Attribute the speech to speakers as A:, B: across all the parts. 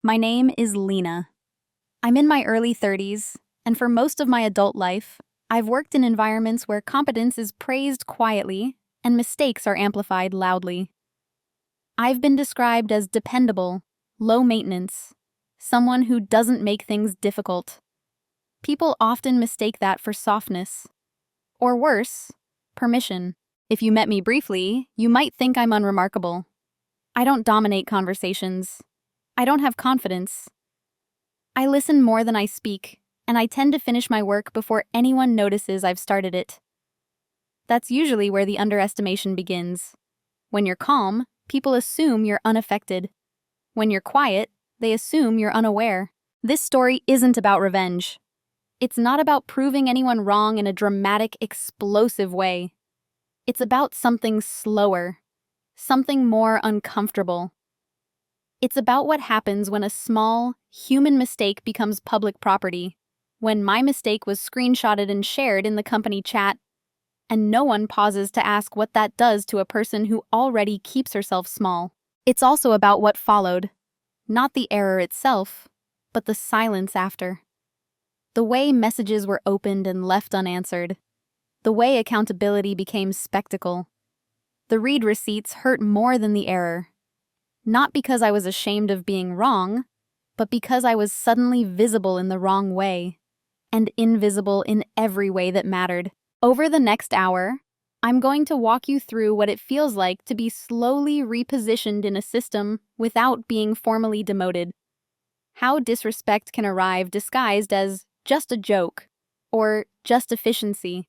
A: My name is Lena. I'm in my early 30s, and for most of my adult life, I've worked in environments where competence is praised quietly and mistakes are amplified loudly. I've been described as dependable, low maintenance, someone who doesn't make things difficult. People often mistake that for softness. Or worse, permission. If you met me briefly, you might think I'm unremarkable. I don't dominate conversations. I don't have confidence. I listen more than I speak, and I tend to finish my work before anyone notices I've started it. That's usually where the underestimation begins. When you're calm, people assume you're unaffected. When you're quiet, they assume you're unaware. This story isn't about revenge. It's not about proving anyone wrong in a dramatic, explosive way. It's about something slower, something more uncomfortable. It's about what happens when a small, human mistake becomes public property, when my mistake was screenshotted and shared in the company chat, and no one pauses to ask what that does to a person who already keeps herself small. It's also about what followed, not the error itself, but the silence after. The way messages were opened and left unanswered. The way accountability became spectacle. The read receipts hurt more than the error. Not because I was ashamed of being wrong, but because I was suddenly visible in the wrong way, and invisible in every way that mattered. Over the next hour, I'm going to walk you through what it feels like to be slowly repositioned in a system without being formally demoted. How disrespect can arrive disguised as just a joke, or just efficiency.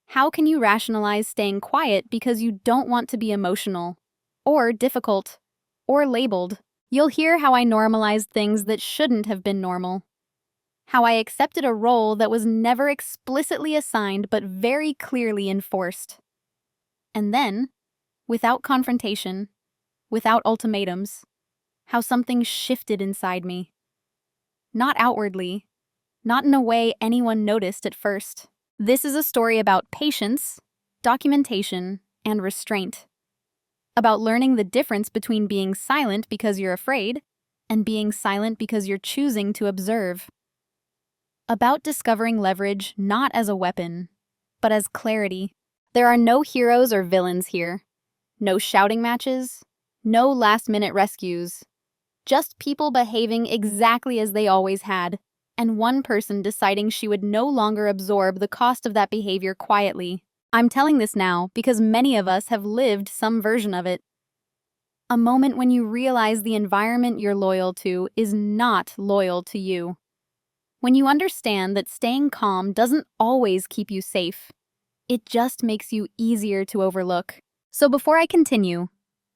A: How can you rationalize staying quiet because you don't want to be emotional, or difficult, or labeled? You'll hear how I normalized things that shouldn't have been normal. How I accepted a role that was never explicitly assigned but very clearly enforced. And then, without confrontation, without ultimatums, how something shifted inside me. Not outwardly, not in a way anyone noticed at first. This is a story about patience, documentation, and restraint. About learning the difference between being silent because you're afraid and being silent because you're choosing to observe. About discovering leverage not as a weapon, but as clarity. There are no heroes or villains here. No shouting matches, no last-minute rescues. Just people behaving exactly as they always had, and one person deciding she would no longer absorb the cost of that behavior quietly. I'm telling this now because many of us have lived some version of it. A moment when you realize the environment you're loyal to is not loyal to you. When you understand that staying calm doesn't always keep you safe. It just makes you easier to overlook. So before I continue,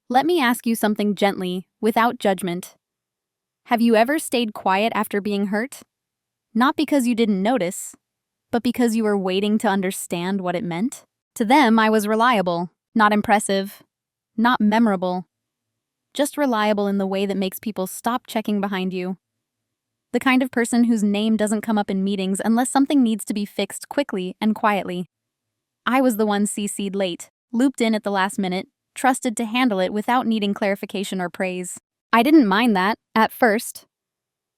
A: let me ask you something gently, without judgment. Have you ever stayed quiet after being hurt? Not because you didn't notice, but because you were waiting to understand what it meant? To them, I was reliable, not impressive, not memorable, just reliable in the way that makes people stop checking behind you. The kind of person whose name doesn't come up in meetings unless something needs to be fixed quickly and quietly. I was the one CC'd late, looped in at the last minute, trusted to handle it without needing clarification or praise. I didn't mind that, at first.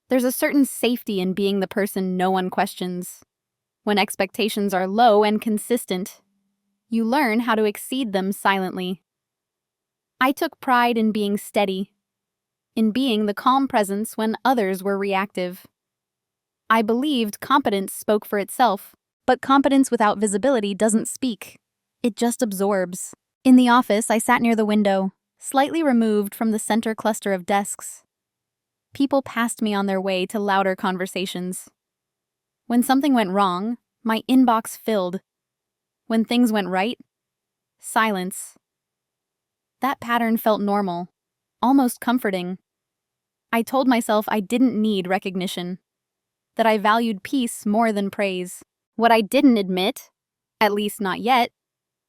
A: There's a certain safety in being the person no one questions. When expectations are low and consistent, you learn how to exceed them silently. I took pride in being steady, in being the calm presence when others were reactive. I believed competence spoke for itself, but competence without visibility doesn't speak. It just absorbs. In the office, I sat near the window, slightly removed from the center cluster of desks. People passed me on their way to louder conversations. When something went wrong, my inbox filled. When things went right, silence. That pattern felt normal, almost comforting. I told myself I didn't need recognition, that I valued peace more than praise. What I didn't admit, at least not yet,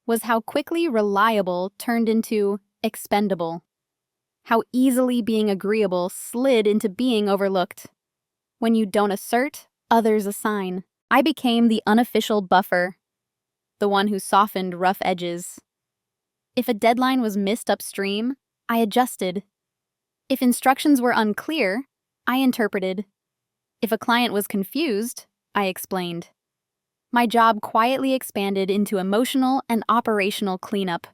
A: was how quickly reliable turned into expendable. How easily being agreeable slid into being overlooked. When you don't assert, others assign. I became the unofficial buffer, the one who softened rough edges. If a deadline was missed upstream, I adjusted. If instructions were unclear, I interpreted. If a client was confused, I explained. My job quietly expanded into emotional and operational cleanup.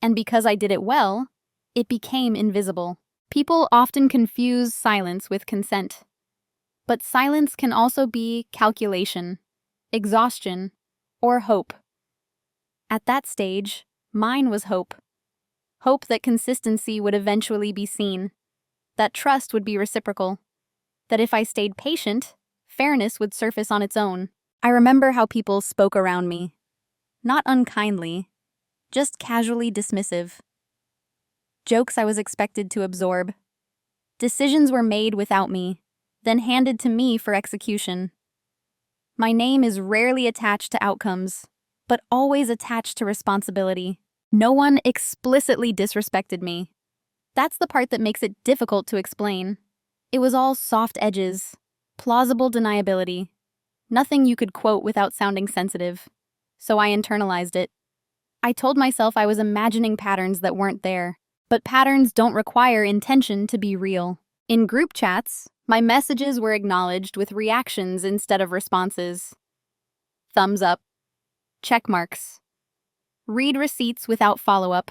A: And because I did it well, it became invisible. People often confuse silence with consent. But silence can also be calculation, exhaustion, or hope. At that stage, mine was hope. Hope that consistency would eventually be seen, that trust would be reciprocal, that if I stayed patient, fairness would surface on its own. I remember how people spoke around me. Not unkindly, just casually dismissive. Jokes I was expected to absorb. Decisions were made without me, then handed to me for execution. My name is rarely attached to outcomes, but always attached to responsibility. No one explicitly disrespected me. That's the part that makes it difficult to explain. It was all soft edges, plausible deniability. Nothing you could quote without sounding sensitive. So I internalized it. I told myself I was imagining patterns that weren't there. But patterns don't require intention to be real. In group chats, my messages were acknowledged with reactions instead of responses. Thumbs up. Check marks. Read receipts without follow-up.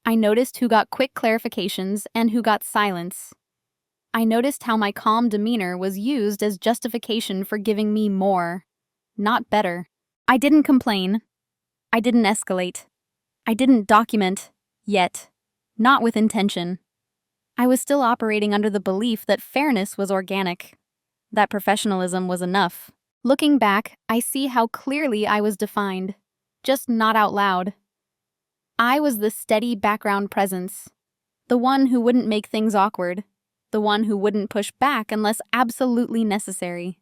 A: I noticed who got quick clarifications and who got silence. I noticed how my calm demeanor was used as justification for giving me more, not better. I didn't complain. I didn't escalate. I didn't document, yet. Not with intention. I was still operating under the belief that fairness was organic, that professionalism was enough. Looking back, I see how clearly I was defined, just not out loud. I was the steady background presence, the one who wouldn't make things awkward, the one who wouldn't push back unless absolutely necessary,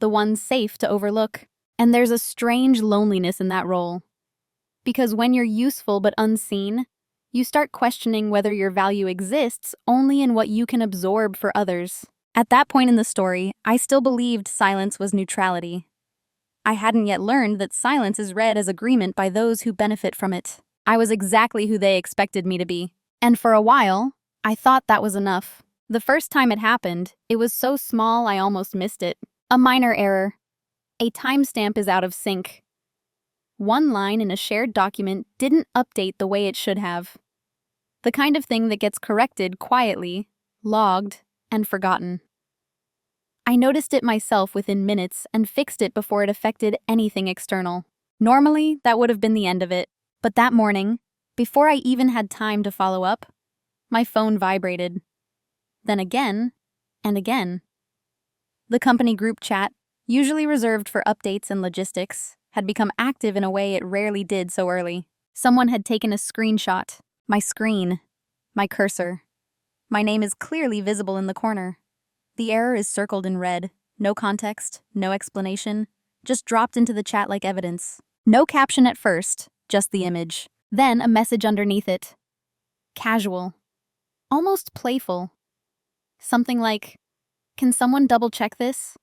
A: the one safe to overlook. And there's a strange loneliness in that role. Because when you're useful but unseen, you start questioning whether your value exists only in what you can absorb for others. At that point in the story, I still believed silence was neutrality. I hadn't yet learned that silence is read as agreement by those who benefit from it. I was exactly who they expected me to be. And for a while, I thought that was enough. The first time it happened, it was so small I almost missed it. A minor error. A timestamp is out of sync. One line in a shared document didn't update the way it should have. The kind of thing that gets corrected quietly, logged, and forgotten. I noticed it myself within minutes and fixed it before it affected anything external. Normally, that would have been the end of it. But that morning, before I even had time to follow up, my phone vibrated. Then again, and again. The company group chat, usually reserved for updates and logistics, had become active in a way it rarely did so early. Someone had taken a screenshot. My screen. My cursor. My name is clearly visible in the corner. The error is circled in red. No context, no explanation, just dropped into the chat like evidence. No caption at first, just the image. Then a message underneath it. Casual. Almost playful. Something like, "Can someone double-check this?"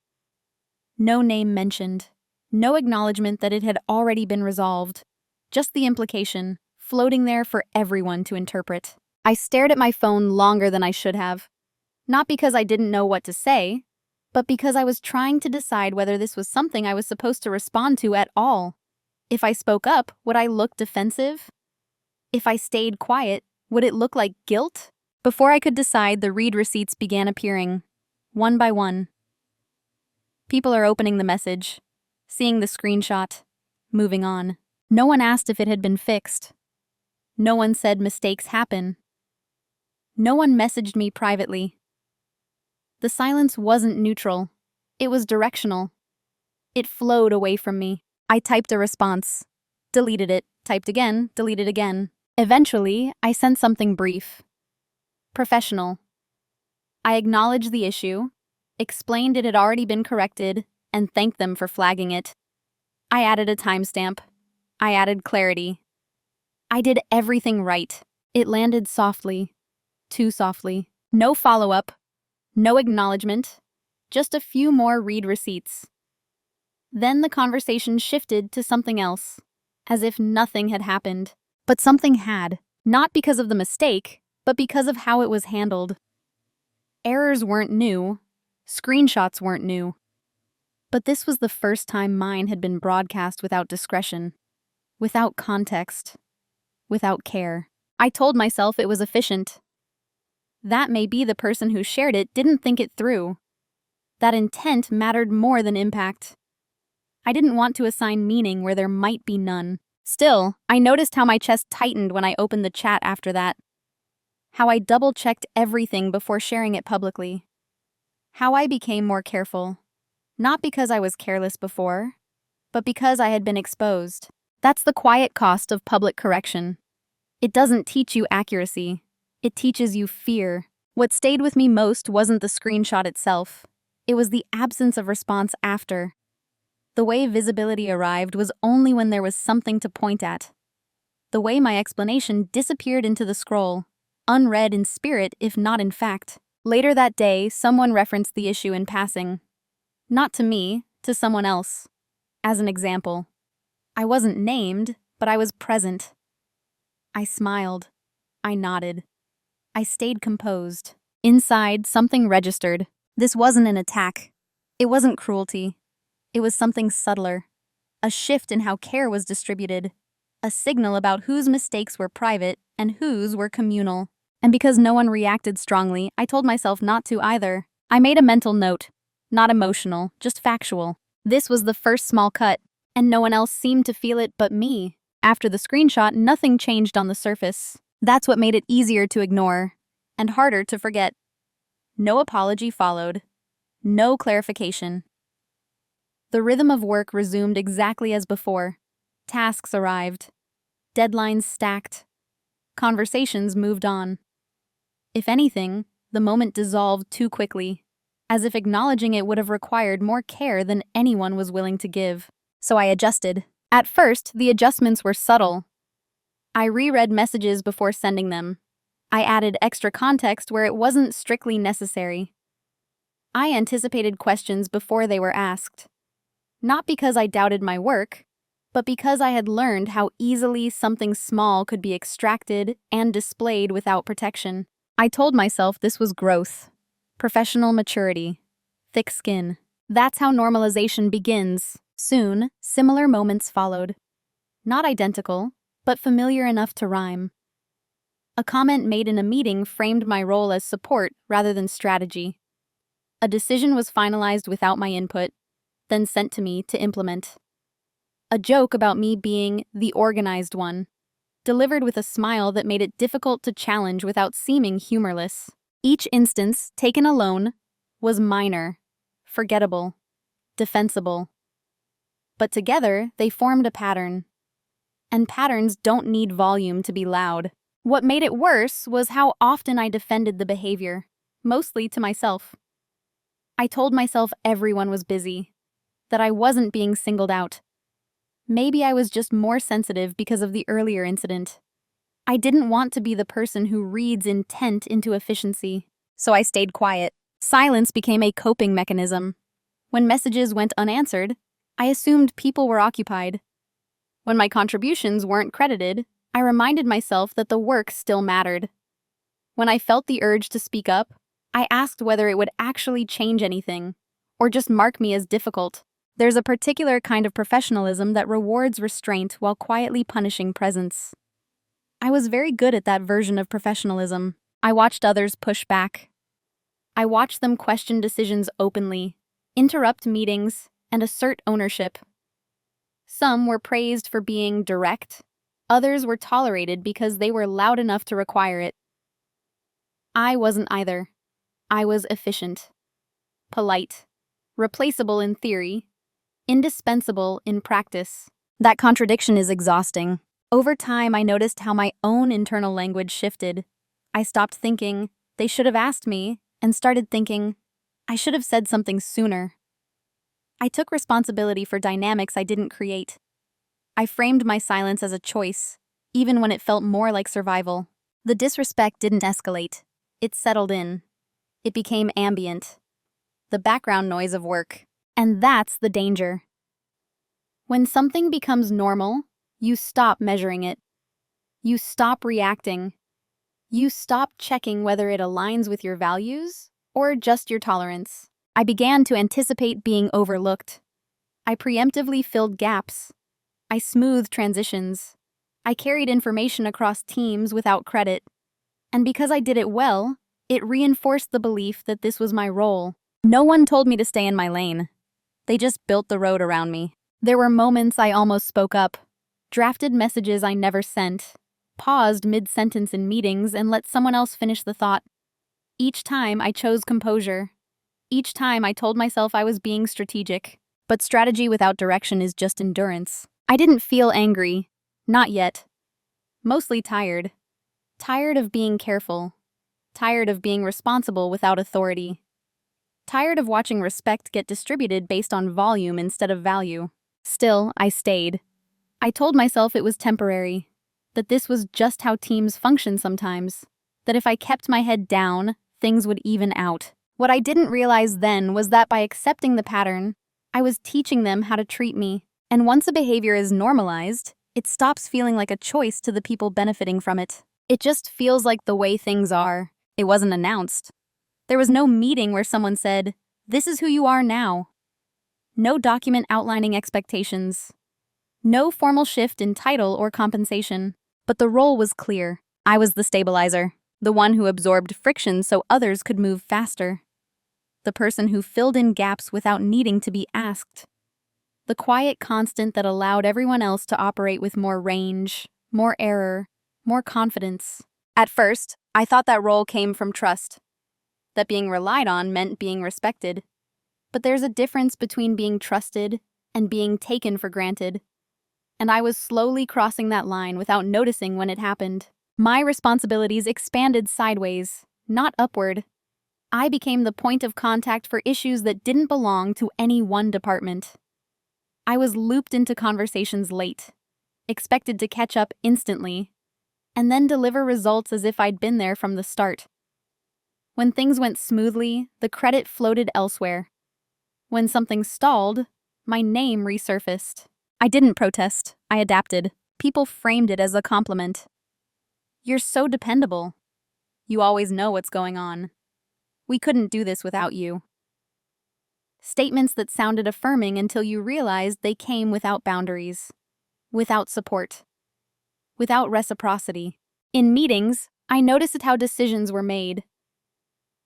A: No name mentioned. No acknowledgement that it had already been resolved. Just the implication, floating there for everyone to interpret. I stared at my phone longer than I should have. Not because I didn't know what to say, but because I was trying to decide whether this was something I was supposed to respond to at all. If I spoke up, would I look defensive? If I stayed quiet, would it look like guilt? Before I could decide, the read receipts began appearing, one by one. People are opening the message, seeing the screenshot, moving on. No one asked if it had been fixed. No one said mistakes happen. No one messaged me privately. The silence wasn't neutral. It was directional. It flowed away from me. I typed a response, deleted it, typed again, deleted again. Eventually, I sent something brief. Professional. I acknowledged the issue, explained it had already been corrected, and thanked them for flagging it. I added a timestamp. I added clarity. I did everything right. It landed softly. Too softly. No follow-up. No acknowledgement. Just a few more read receipts. Then the conversation shifted to something else, as if nothing had happened. But something had. Not because of the mistake, but because of how it was handled. Errors Pictures weren't new. Screenshots weren't new. But this was the first time mine had been broadcast without discretion, without context, without care. I told myself it was efficient. That may be the person who shared it didn't think it through. That intent mattered more than impact. I didn't want to assign meaning where there might be none. Still, I noticed how my chest tightened when I opened the chat after that. How I double-checked everything before sharing it publicly. How I became more careful. Not because I was careless before, but because I had been exposed. That's the quiet cost of public correction. It doesn't teach you accuracy. It teaches you fear. What stayed with me most wasn't the screenshot itself. It was the absence of response after. The way visibility arrived was only when there was something to point at. The way my explanation disappeared into the scroll, unread in spirit if not in fact. Later that day, someone referenced the issue in passing. Not to me, to someone else. As an example. I wasn't named, but I was present. I smiled. I nodded. I stayed composed. Inside, something registered. This wasn't an attack. It wasn't cruelty. It was something subtler. A shift in how care was distributed. A signal about whose mistakes were private and whose were communal. And because no one reacted strongly, I told myself not to either. I made a mental note. Not emotional, just factual. This was the first small cut, and no one else seemed to feel it but me. After the screenshot, nothing changed on the surface. That's what made it easier to ignore, and harder to forget. No apology followed. No clarification. The rhythm of work resumed exactly as before. Tasks arrived. Deadlines stacked. Conversations moved on. If anything, the moment dissolved too quickly, as if acknowledging it would have required more care than anyone was willing to give. So I adjusted. At first, the adjustments were subtle. I reread messages before sending them. I added extra context where it wasn't strictly necessary. I anticipated questions before they were asked. Not because I doubted my work, but because I had learned how easily something small could be extracted and displayed without protection. I told myself this was growth, professional maturity, thick skin. That's how normalization begins. Soon, similar moments followed. Not identical, but familiar enough to rhyme. A comment made in a meeting framed my role as support rather than strategy. A decision was finalized without my input, then sent to me to implement. A joke about me being the organized one, delivered with a smile that made it difficult to challenge without seeming humorless. Each instance, taken alone, was minor, forgettable, defensible. But together, they formed a pattern. And patterns don't need volume to be loud. What made it worse was how often I defended the behavior, mostly to myself. I told myself everyone was busy, that I wasn't being singled out. Maybe I was just more sensitive because of the earlier incident. I didn't want to be the person who reads intent into efficiency, so I stayed quiet. Silence became a coping mechanism. When messages went unanswered, I assumed people were occupied. When my contributions weren't credited, I reminded myself that the work still mattered. When I felt the urge to speak up, I asked whether it would actually change anything, or just mark me as difficult. There's a particular kind of professionalism that rewards restraint while quietly punishing presence. I was very good at that version of professionalism. I watched others push back. I watched them question decisions openly, interrupt meetings, and assert ownership. Some were praised for being direct. Others were tolerated because they were loud enough to require it. I wasn't either. I was efficient, polite, replaceable in theory, indispensable in practice. That contradiction is exhausting. Over time, I noticed how my own internal language shifted. I stopped thinking, they should have asked me, and started thinking, I should have said something sooner. I took responsibility for dynamics I didn't create. I framed my silence as a choice, even when it felt more like survival. The disrespect didn't escalate. It settled in. It became ambient. The background noise of work. And that's the danger. When something becomes normal, you stop measuring it. You stop reacting. You stop checking whether it aligns with your values or just your tolerance. I began to anticipate being overlooked. I preemptively filled gaps. I smoothed transitions. I carried information across teams without credit. And because I did it well, it reinforced the belief that this was my role. No one told me to stay in my lane. They just built the road around me. There were moments I almost spoke up, drafted messages I never sent, paused mid-sentence in meetings and let someone else finish the thought. Each time I chose composure. Each time I told myself I was being strategic. But strategy without direction is just endurance. I didn't feel angry. Not yet. Mostly tired. Tired of being careful. Tired of being responsible without authority. Tired of watching respect get distributed based on volume instead of value. Still, I stayed. I told myself it was temporary, that this was just how teams function sometimes, that if I kept my head down, things would even out. What I didn't realize then was that by accepting the pattern, I was teaching them how to treat me. And once a behavior is normalized, it stops feeling like a choice to the people benefiting from it. It just feels like the way things are. It wasn't announced. There was no meeting where someone said, "This is who you are now." No document outlining expectations. No formal shift in title or compensation. But the role was clear. I was the stabilizer, the one who absorbed friction so others could move faster. The person who filled in gaps without needing to be asked. The quiet constant that allowed everyone else to operate with more range, more error, more confidence. At first, I thought that role came from trust, that being relied on meant being respected. But there's a difference between being trusted and being taken for granted. And I was slowly crossing that line without noticing when it happened. My responsibilities expanded sideways, not upward. I became the point of contact for issues that didn't belong to any one department. I was looped into conversations late, expected to catch up instantly, and then deliver results as if I'd been there from the start. When things went smoothly, the credit floated elsewhere. When something stalled, my name resurfaced. I didn't protest, I adapted. People framed it as a compliment. "You're so dependable. You always know what's going on. We couldn't do this without you." Statements that sounded affirming until you realized they came without boundaries, without support, without reciprocity. In meetings, I noticed how decisions were made.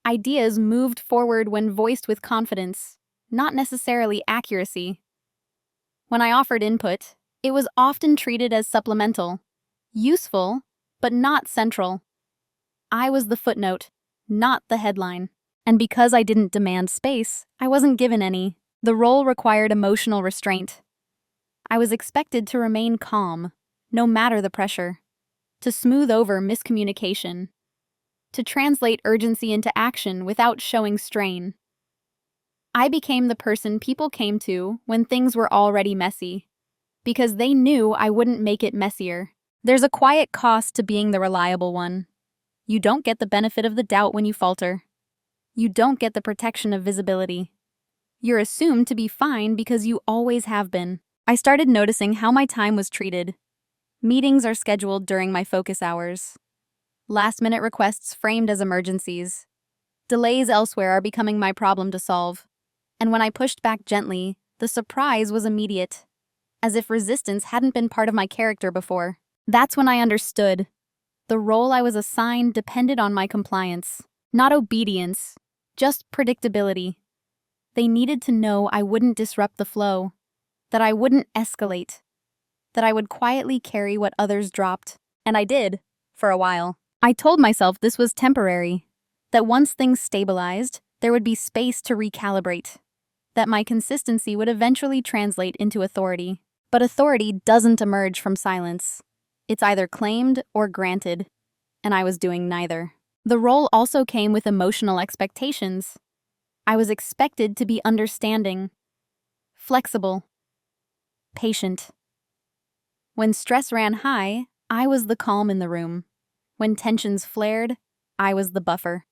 A: Ideas moved forward when voiced with confidence, not necessarily accuracy. When I offered input, it was often treated as supplemental, useful, but not central. I was the footnote, not the headline. And because I didn't demand space, I wasn't given any. The role required emotional restraint. I was expected to remain calm, no matter the pressure, to smooth over miscommunication, to translate urgency into action without showing strain. I became the person people came to when things were already messy, because they knew I wouldn't make it messier. There's a quiet cost to being the reliable one. You don't get the benefit of the doubt when you falter. You don't get the protection of visibility. You're assumed to be fine because you always have been. I started noticing how my time was treated. Meetings are scheduled during my focus hours. Last-minute requests framed as emergencies. Delays elsewhere are becoming my problem to solve. And when I pushed back gently, the surprise was immediate, as if resistance hadn't been part of my character before. That's when I understood. The role I was assigned depended on my compliance, not obedience, just predictability. They needed to know I wouldn't disrupt the flow, that I wouldn't escalate, that I would quietly carry what others dropped. And I did, for a while. I told myself this was temporary, that once things stabilized, there would be space to recalibrate, that my consistency would eventually translate into authority. But authority doesn't emerge from silence. It's either claimed or granted, and I was doing neither. The role also came with emotional expectations. I was expected to be understanding, flexible, patient. When stress ran high, I was the calm in the room. When tensions flared, I was the buffer.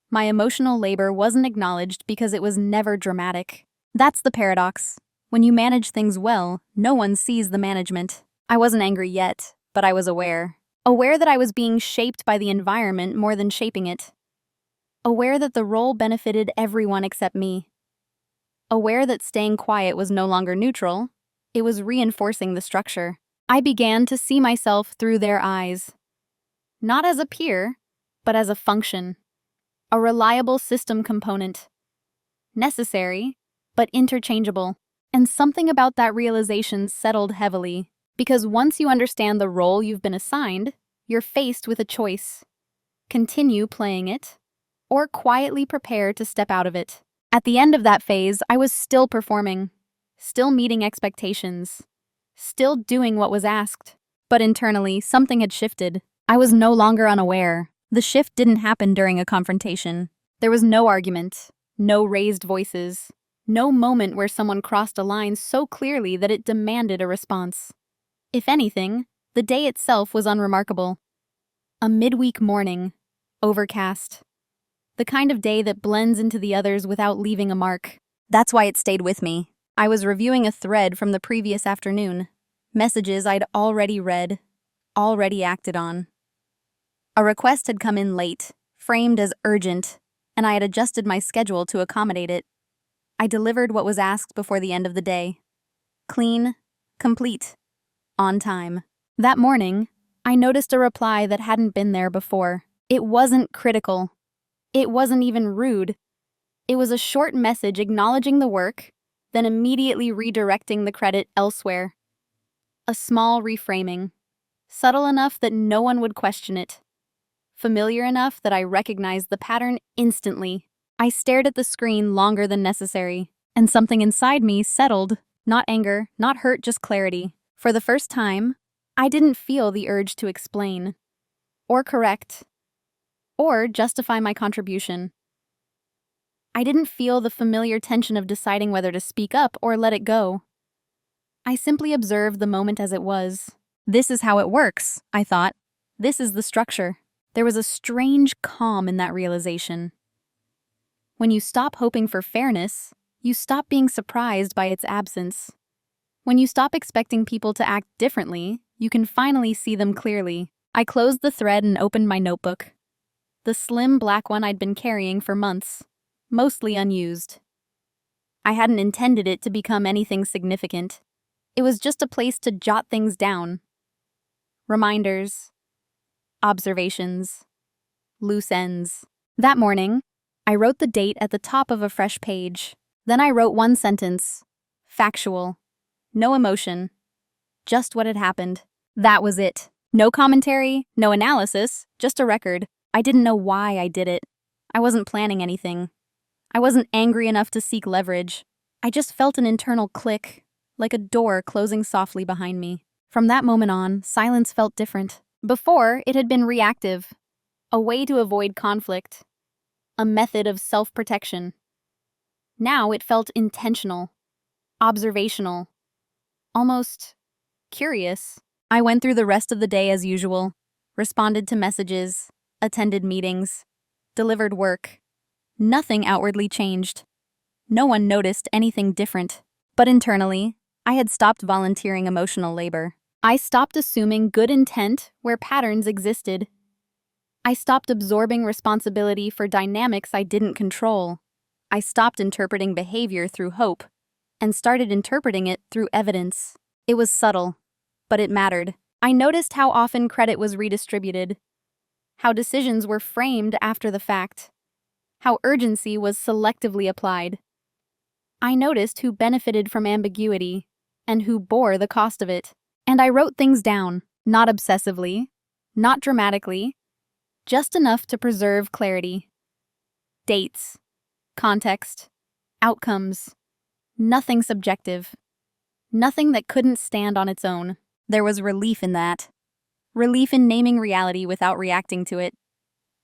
A: My emotional labor wasn't acknowledged because it was never dramatic. That's the paradox. When you manage things well, no one sees the management. I wasn't angry yet, but I was aware. Aware that I was being shaped by the environment more than shaping it. aware that the role benefited everyone except me. Aware that staying quiet was no longer neutral, it was reinforcing the structure. I began to see myself through their eyes. Not as a peer, but as a function. A reliable system component. Necessary, but interchangeable. And something about that realization settled heavily, because once you understand the role you've been assigned, you're faced with a choice. Continue playing it, or quietly prepare to step out of it. At the end of that phase, I was still performing, still meeting expectations, still doing what was asked. But internally, something had shifted. I was no longer unaware. The shift didn't happen during a confrontation. There was no argument, no raised voices, no moment where someone crossed a line so clearly that it demanded a response. If anything, the day itself was unremarkable. A midweek morning, overcast. The kind of day that blends into the others without leaving a mark. That's why it stayed with me. I was reviewing a thread from the previous afternoon. Messages I'd already read, already acted on. A request had come in late, framed as urgent, and I had adjusted my schedule to accommodate it. I delivered what was asked before the end of the day. Clean, complete, on time. That morning, I noticed a reply that hadn't been there before. It wasn't critical. It wasn't even rude. It was a short message acknowledging the work, then immediately redirecting the credit elsewhere. A small reframing, subtle enough that no one would question it. Familiar enough that I recognized the pattern instantly. I stared at the screen longer than necessary, and something inside me settled. Not anger, not hurt, just clarity. For the first time, I didn't feel the urge to explain, or correct, or justify my contribution. I didn't feel the familiar tension of deciding whether to speak up or let it go. I simply observed the moment as it was. This is how it works, I thought. This is the structure. There was a strange calm in that realization. When you stop hoping for fairness, you stop being surprised by its absence. When you stop expecting people to act differently, you can finally see them clearly. I closed the thread and opened my notebook. The slim black one I'd been carrying for months, mostly unused. I hadn't intended it to become anything significant. It was just a place to jot things down. Reminders, observations, loose ends. That morning, I wrote the date at the top of a fresh page. Then I wrote one sentence, factual, no emotion, just what had happened. That was it. No commentary, no analysis, just a record. I didn't know why I did it. I wasn't planning anything. I wasn't angry enough to seek leverage. I just felt an internal click, like a door closing softly behind me. From that moment on, silence felt different. Before, it had been reactive, a way to avoid conflict, a method of self-protection. Now it felt intentional, observational, almost curious. I went through the rest of the day as usual, responded to messages, attended meetings, delivered work. Nothing outwardly changed. No one noticed anything different. But internally, I had stopped volunteering emotional labor. I stopped assuming good intent where patterns existed. I stopped absorbing responsibility for dynamics I didn't control. I stopped interpreting behavior through hope and started interpreting it through evidence. It was subtle, but it mattered. I noticed how often credit was redistributed, how decisions were framed after the fact, how urgency was selectively applied. I noticed who benefited from ambiguity and who bore the cost of it. And I wrote things down, not obsessively, not dramatically, just enough to preserve clarity. Dates, context, outcomes, nothing subjective, nothing that couldn't stand on its own. There was relief in that. Relief in naming reality without reacting to it.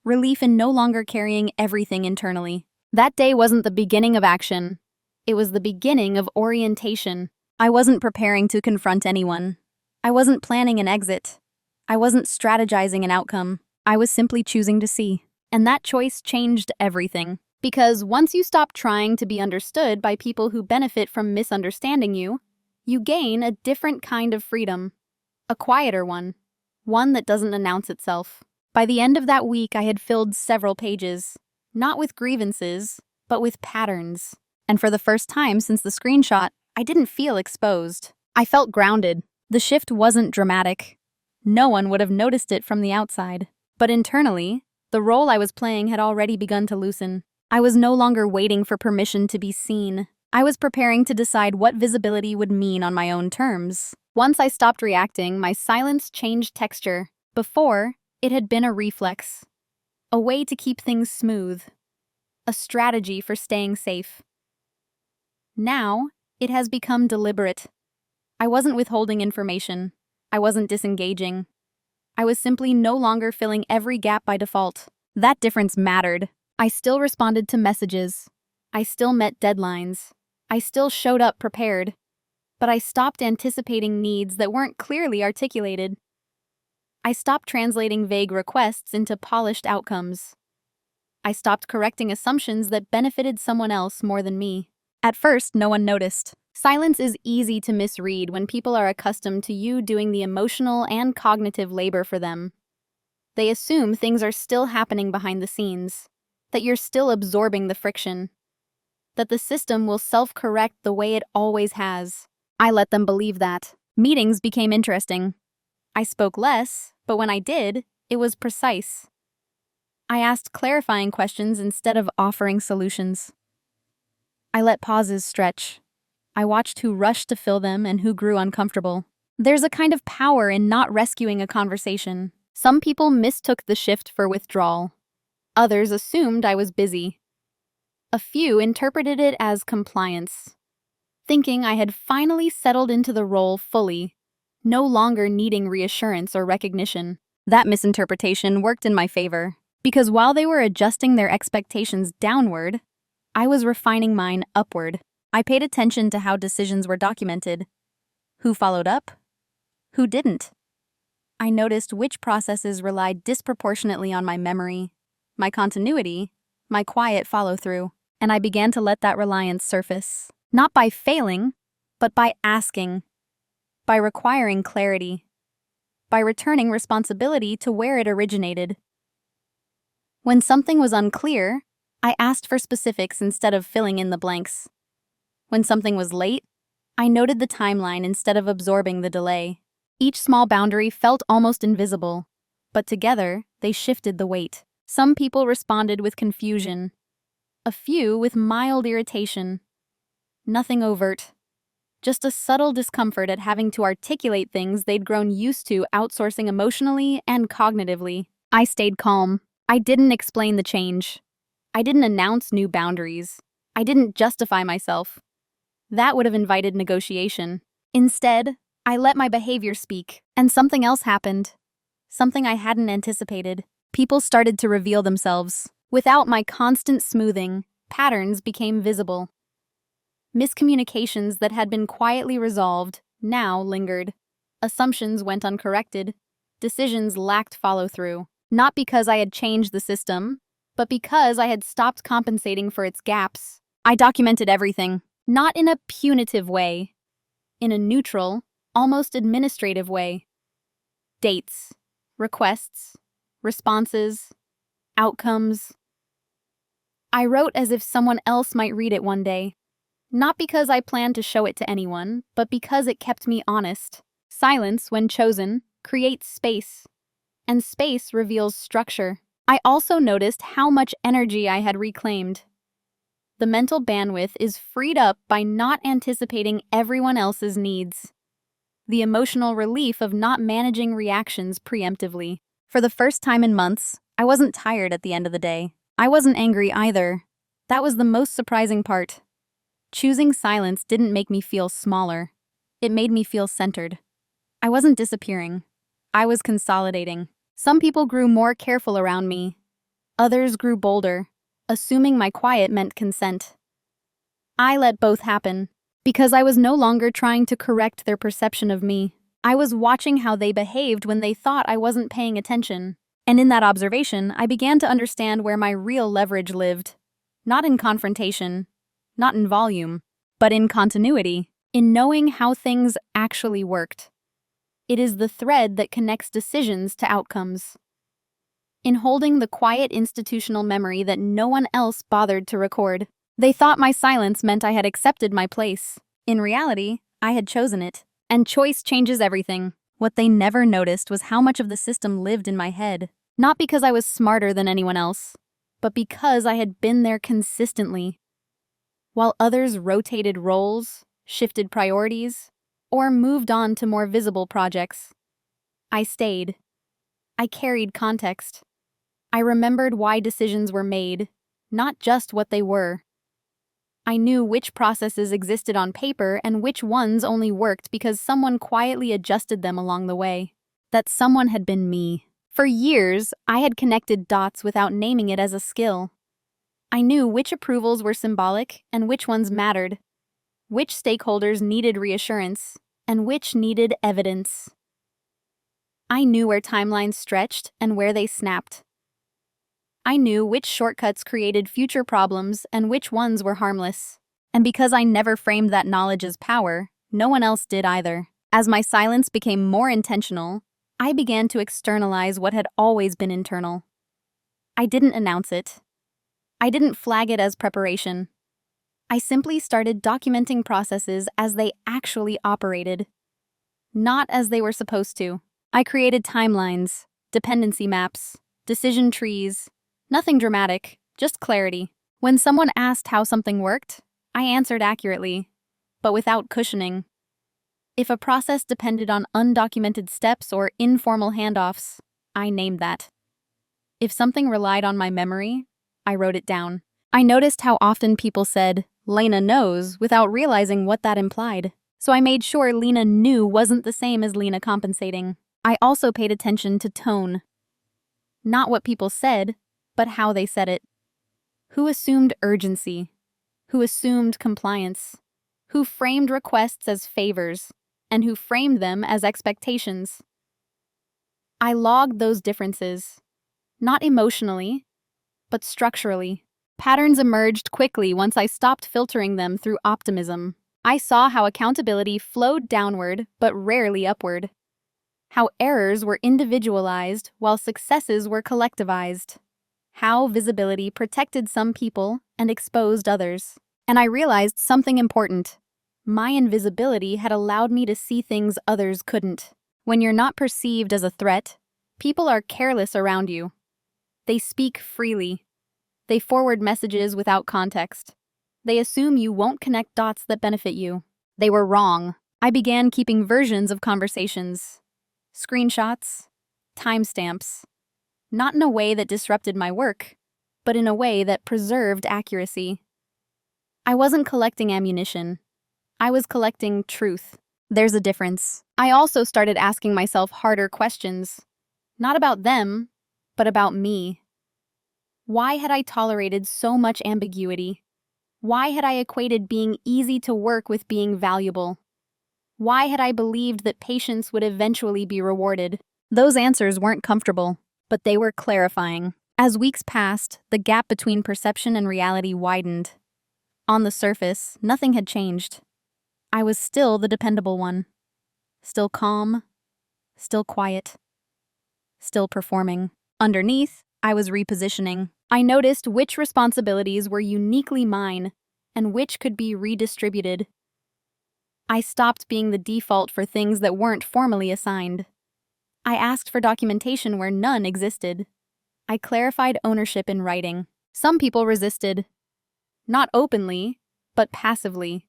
A: Relief in no longer carrying everything internally. That day wasn't the beginning of action. It was the beginning of orientation. I wasn't preparing to confront anyone. I wasn't planning an exit. I wasn't strategizing an outcome. I was simply choosing to see. And that choice changed everything. Because once you stop trying to be understood by people who benefit from misunderstanding you gain a different kind of freedom. A quieter one. One that doesn't announce itself. By the end of that week, I had filled several pages. not with grievances, but with patterns. And for the first time since the screenshot, I didn't feel exposed. I felt grounded. The shift wasn't dramatic. No one would have noticed it from the outside. But internally, the role I was playing had already begun to loosen. I was no longer waiting for permission to be seen. I was preparing to decide what visibility would mean on my own terms. Once I stopped reacting, my silence changed texture. Before, it had been a reflex, a way to keep things smooth, a strategy for staying safe. Now, it has become deliberate. I wasn't withholding information. I wasn't disengaging. I was simply no longer filling every gap by default. That difference mattered. I still responded to messages. I still met deadlines. I still showed up prepared. But I stopped anticipating needs that weren't clearly articulated. I stopped translating vague requests into polished outcomes. I stopped correcting assumptions that benefited someone else more than me. At first, no one noticed. Silence is easy to misread when people are accustomed to you doing the emotional and cognitive labor for them. They assume things are still happening behind the scenes, that you're still absorbing the friction, that the system will self-correct the way it always has. I let them believe that. Meetings became interesting. I spoke less, but when I did, it was precise. I asked clarifying questions instead of offering solutions. I let pauses stretch. I watched who rushed to fill them and who grew uncomfortable. There's a kind of power in not rescuing a conversation. Some people mistook the shift for withdrawal. Others assumed I was busy. A few interpreted it as compliance, thinking I had finally settled into the role fully, no longer needing reassurance or recognition. That misinterpretation worked in my favor, because while they were adjusting their expectations downward, I was refining mine upward. I paid attention to how decisions were documented. Who followed up? Who didn't? I noticed which processes relied disproportionately on my memory, my continuity, my quiet follow-through, and I began to let that reliance surface. Not by failing, but by asking, by requiring clarity, by returning responsibility to where it originated. When something was unclear, I asked for specifics instead of filling in the blanks. When something was late, I noted the timeline instead of absorbing the delay. Each small boundary felt almost invisible, but together, they shifted the weight. Some people responded with confusion, a few with mild irritation. Nothing overt, just a subtle discomfort at having to articulate things they'd grown used to outsourcing emotionally and cognitively. I stayed calm. I didn't explain the change. I didn't announce new boundaries. I didn't justify myself. That would have invited negotiation. Instead, I let my behavior speak, and something else happened. Something I hadn't anticipated. People started to reveal themselves. Without my constant smoothing, patterns became visible. Miscommunications that had been quietly resolved now lingered. Assumptions went uncorrected. Decisions lacked follow-through. Not because I had changed the system, but because I had stopped compensating for its gaps. I documented everything, not in a punitive way, in a neutral, almost administrative way. Dates, requests, responses, outcomes. I wrote as if someone else might read it one day. Not because I planned to show it to anyone, but because it kept me honest. Silence, when chosen, creates space, and space reveals structure. I also noticed how much energy I had reclaimed. The mental bandwidth is freed up by not anticipating everyone else's needs. The emotional relief of not managing reactions preemptively. For the first time in months, I wasn't tired at the end of the day. I wasn't angry either. That was the most surprising part. Choosing silence didn't make me feel smaller. It made me feel centered. I wasn't disappearing. I was consolidating. Some people grew more careful around me. Others grew bolder, assuming my quiet meant consent. I let both happen, because I was no longer trying to correct their perception of me. I was watching how they behaved when they thought I wasn't paying attention. And in that observation, I began to understand where my real leverage lived. Not in confrontation, not in volume, but in continuity, in knowing how things actually worked. It is the thread that connects decisions to outcomes. in holding the quiet institutional memory that no one else bothered to record. They thought my silence meant I had accepted my place. In reality, I had chosen it. And choice changes everything. What they never noticed was how much of the system lived in my head. Not because I was smarter than anyone else, but because I had been there consistently. While others rotated roles, shifted priorities, or moved on to more visible projects, I stayed. I carried context. I remembered why decisions were made, not just what they were. I knew which processes existed on paper and which ones only worked because someone quietly adjusted them along the way. That someone had been me. For years, I had connected dots without naming it as a skill. I knew which approvals were symbolic and which ones mattered, which stakeholders needed reassurance, and which needed evidence. I knew where timelines stretched and where they snapped. I knew which shortcuts created future problems and which ones were harmless. And because I never framed that knowledge as power, no one else did either. As my silence became more intentional, I began to externalize what had always been internal. I didn't announce it. I didn't flag it as preparation. I simply started documenting processes as they actually operated, not as they were supposed to. I created timelines, dependency maps, decision trees. Nothing dramatic, just clarity. When someone asked how something worked, I answered accurately, but without cushioning. If a process depended on undocumented steps or informal handoffs, I named that. If something relied on my memory, I wrote it down. I noticed how often people said, "Lena knows," without realizing what that implied. So I made sure Lena knew wasn't the same as Lena compensating. I also paid attention to tone. Not what people said, but how they said it. Who assumed urgency? Who assumed compliance? Who framed requests as favors? And who framed them as expectations? I logged those differences, not emotionally, but structurally. Patterns emerged quickly once I stopped filtering them through optimism. I saw how accountability flowed downward, but rarely upward. How errors were individualized while successes were collectivized. How visibility protected some people and exposed others. And I realized something important. My invisibility had allowed me to see things others couldn't. When you're not perceived as a threat, people are careless around you. They speak freely. They forward messages without context. They assume you won't connect dots that benefit you. They were wrong. I began keeping versions of conversations. Screenshots. Timestamps. Not in a way that disrupted my work, but in a way that preserved accuracy. I wasn't collecting ammunition. I was collecting truth. There's a difference. I also started asking myself harder questions. Not about them, but about me. Why had I tolerated so much ambiguity? Why had I equated being easy to work with being valuable? Why had I believed that patience would eventually be rewarded? Those answers weren't comfortable, but they were clarifying. As weeks passed, the gap between perception and reality widened. On the surface, nothing had changed. I was still the dependable one. Still calm, still quiet, still performing. Underneath, I was repositioning. I noticed which responsibilities were uniquely mine and which could be redistributed. I stopped being the default for things that weren't formally assigned. I asked for documentation where none existed. I clarified ownership in writing. Some people resisted. Not openly, but passively.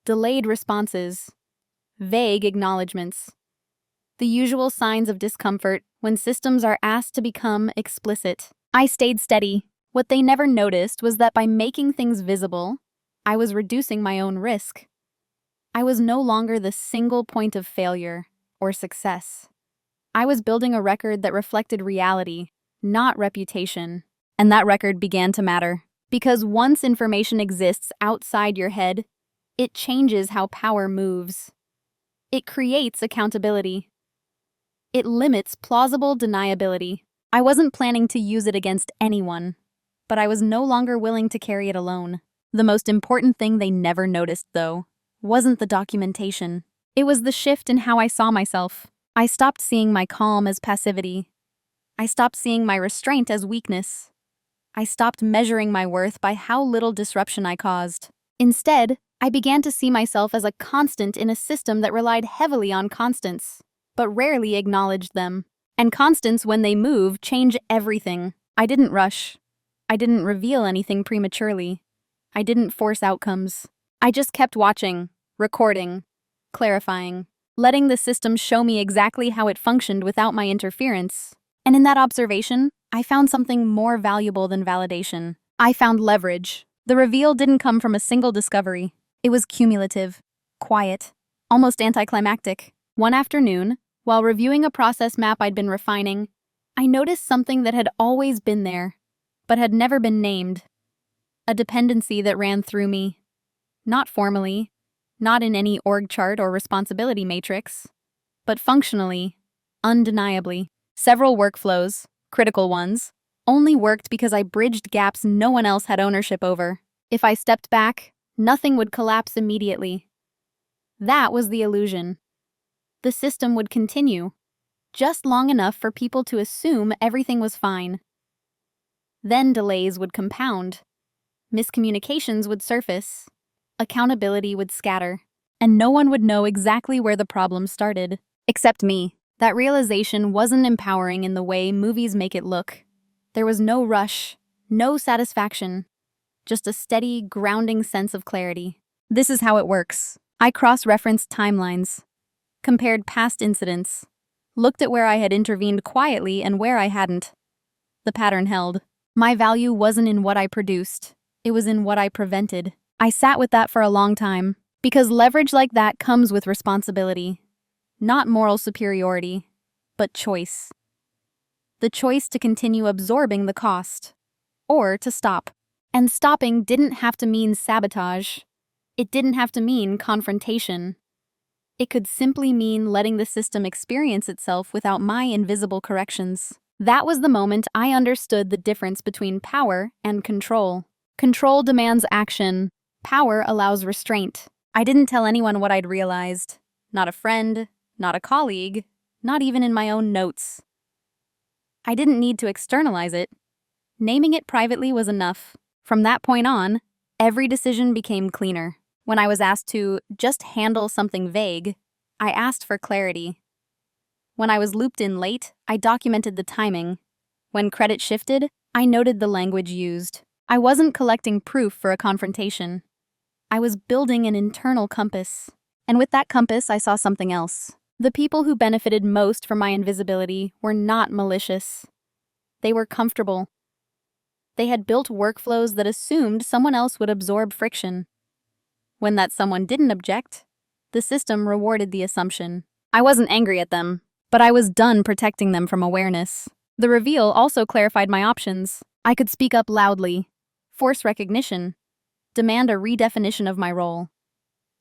A: Delayed responses. Vague acknowledgments. The usual signs of discomfort when systems are asked to become explicit. I stayed steady. What they never noticed was that by making things visible, I was reducing my own risk. I was no longer the single point of failure or success. I was building a record that reflected reality, not reputation. And that record began to matter. Because once information exists outside your head, it changes how power moves. It creates accountability. It limits plausible deniability. I wasn't planning to use it against anyone, but I was no longer willing to carry it alone. The most important thing they never noticed, though, wasn't the documentation. It was the shift in how I saw myself. I stopped seeing my calm as passivity. I stopped seeing my restraint as weakness. I stopped measuring my worth by how little disruption I caused. Instead, I began to see myself as a constant in a system that relied heavily on constants, but rarely acknowledged them. And constants, when they move, change everything. I didn't rush. I didn't reveal anything prematurely. I didn't force outcomes. I just kept watching, recording, clarifying, letting the system show me exactly how it functioned without my interference. And in that observation, I found something more valuable than validation. I found leverage. The reveal didn't come from a single discovery. It was cumulative, quiet, almost anticlimactic. One afternoon, while reviewing a process map I'd been refining, I noticed something that had always been there, but had never been named. A dependency that ran through me. Not formally, not in any org chart or responsibility matrix, but functionally, undeniably. Several workflows, critical ones, only worked because I bridged gaps no one else had ownership over. If I stepped back, nothing would collapse immediately. That was the illusion. The system would continue, just long enough for people to assume everything was fine. Then delays would compound. Miscommunications would surface. Accountability would scatter. And no one would know exactly where the problem started, except me. That realization wasn't empowering in the way movies make it look. There was no rush, no satisfaction, just a steady, grounding sense of clarity. This is how it works. I cross-referenced timelines, compared past incidents, looked at where I had intervened quietly and where I hadn't. The pattern held. My value wasn't in what I produced, it was in what I prevented. I sat with that for a long time, because leverage like that comes with responsibility. Not moral superiority, but choice. The choice to continue absorbing the cost, or to stop. And stopping didn't have to mean sabotage. It didn't have to mean confrontation. It could simply mean letting the system experience itself without my invisible corrections. That was the moment I understood the difference between power and control. Control demands action. Power allows restraint. I didn't tell anyone what I'd realized. Not a friend, not a colleague, not even in my own notes. I didn't need to externalize it. Naming it privately was enough. From that point on, every decision became cleaner. When I was asked to just handle something vague, I asked for clarity. When I was looped in late, I documented the timing. When credit shifted, I noted the language used. I wasn't collecting proof for a confrontation. I was building an internal compass. And with that compass, I saw something else. The people who benefited most from my invisibility were not malicious. They were comfortable. They had built workflows that assumed someone else would absorb friction. When that someone didn't object, the system rewarded the assumption. I wasn't angry at them, but I was done protecting them from awareness. The reveal also clarified my options. I could speak up loudly, force recognition, demand a redefinition of my role.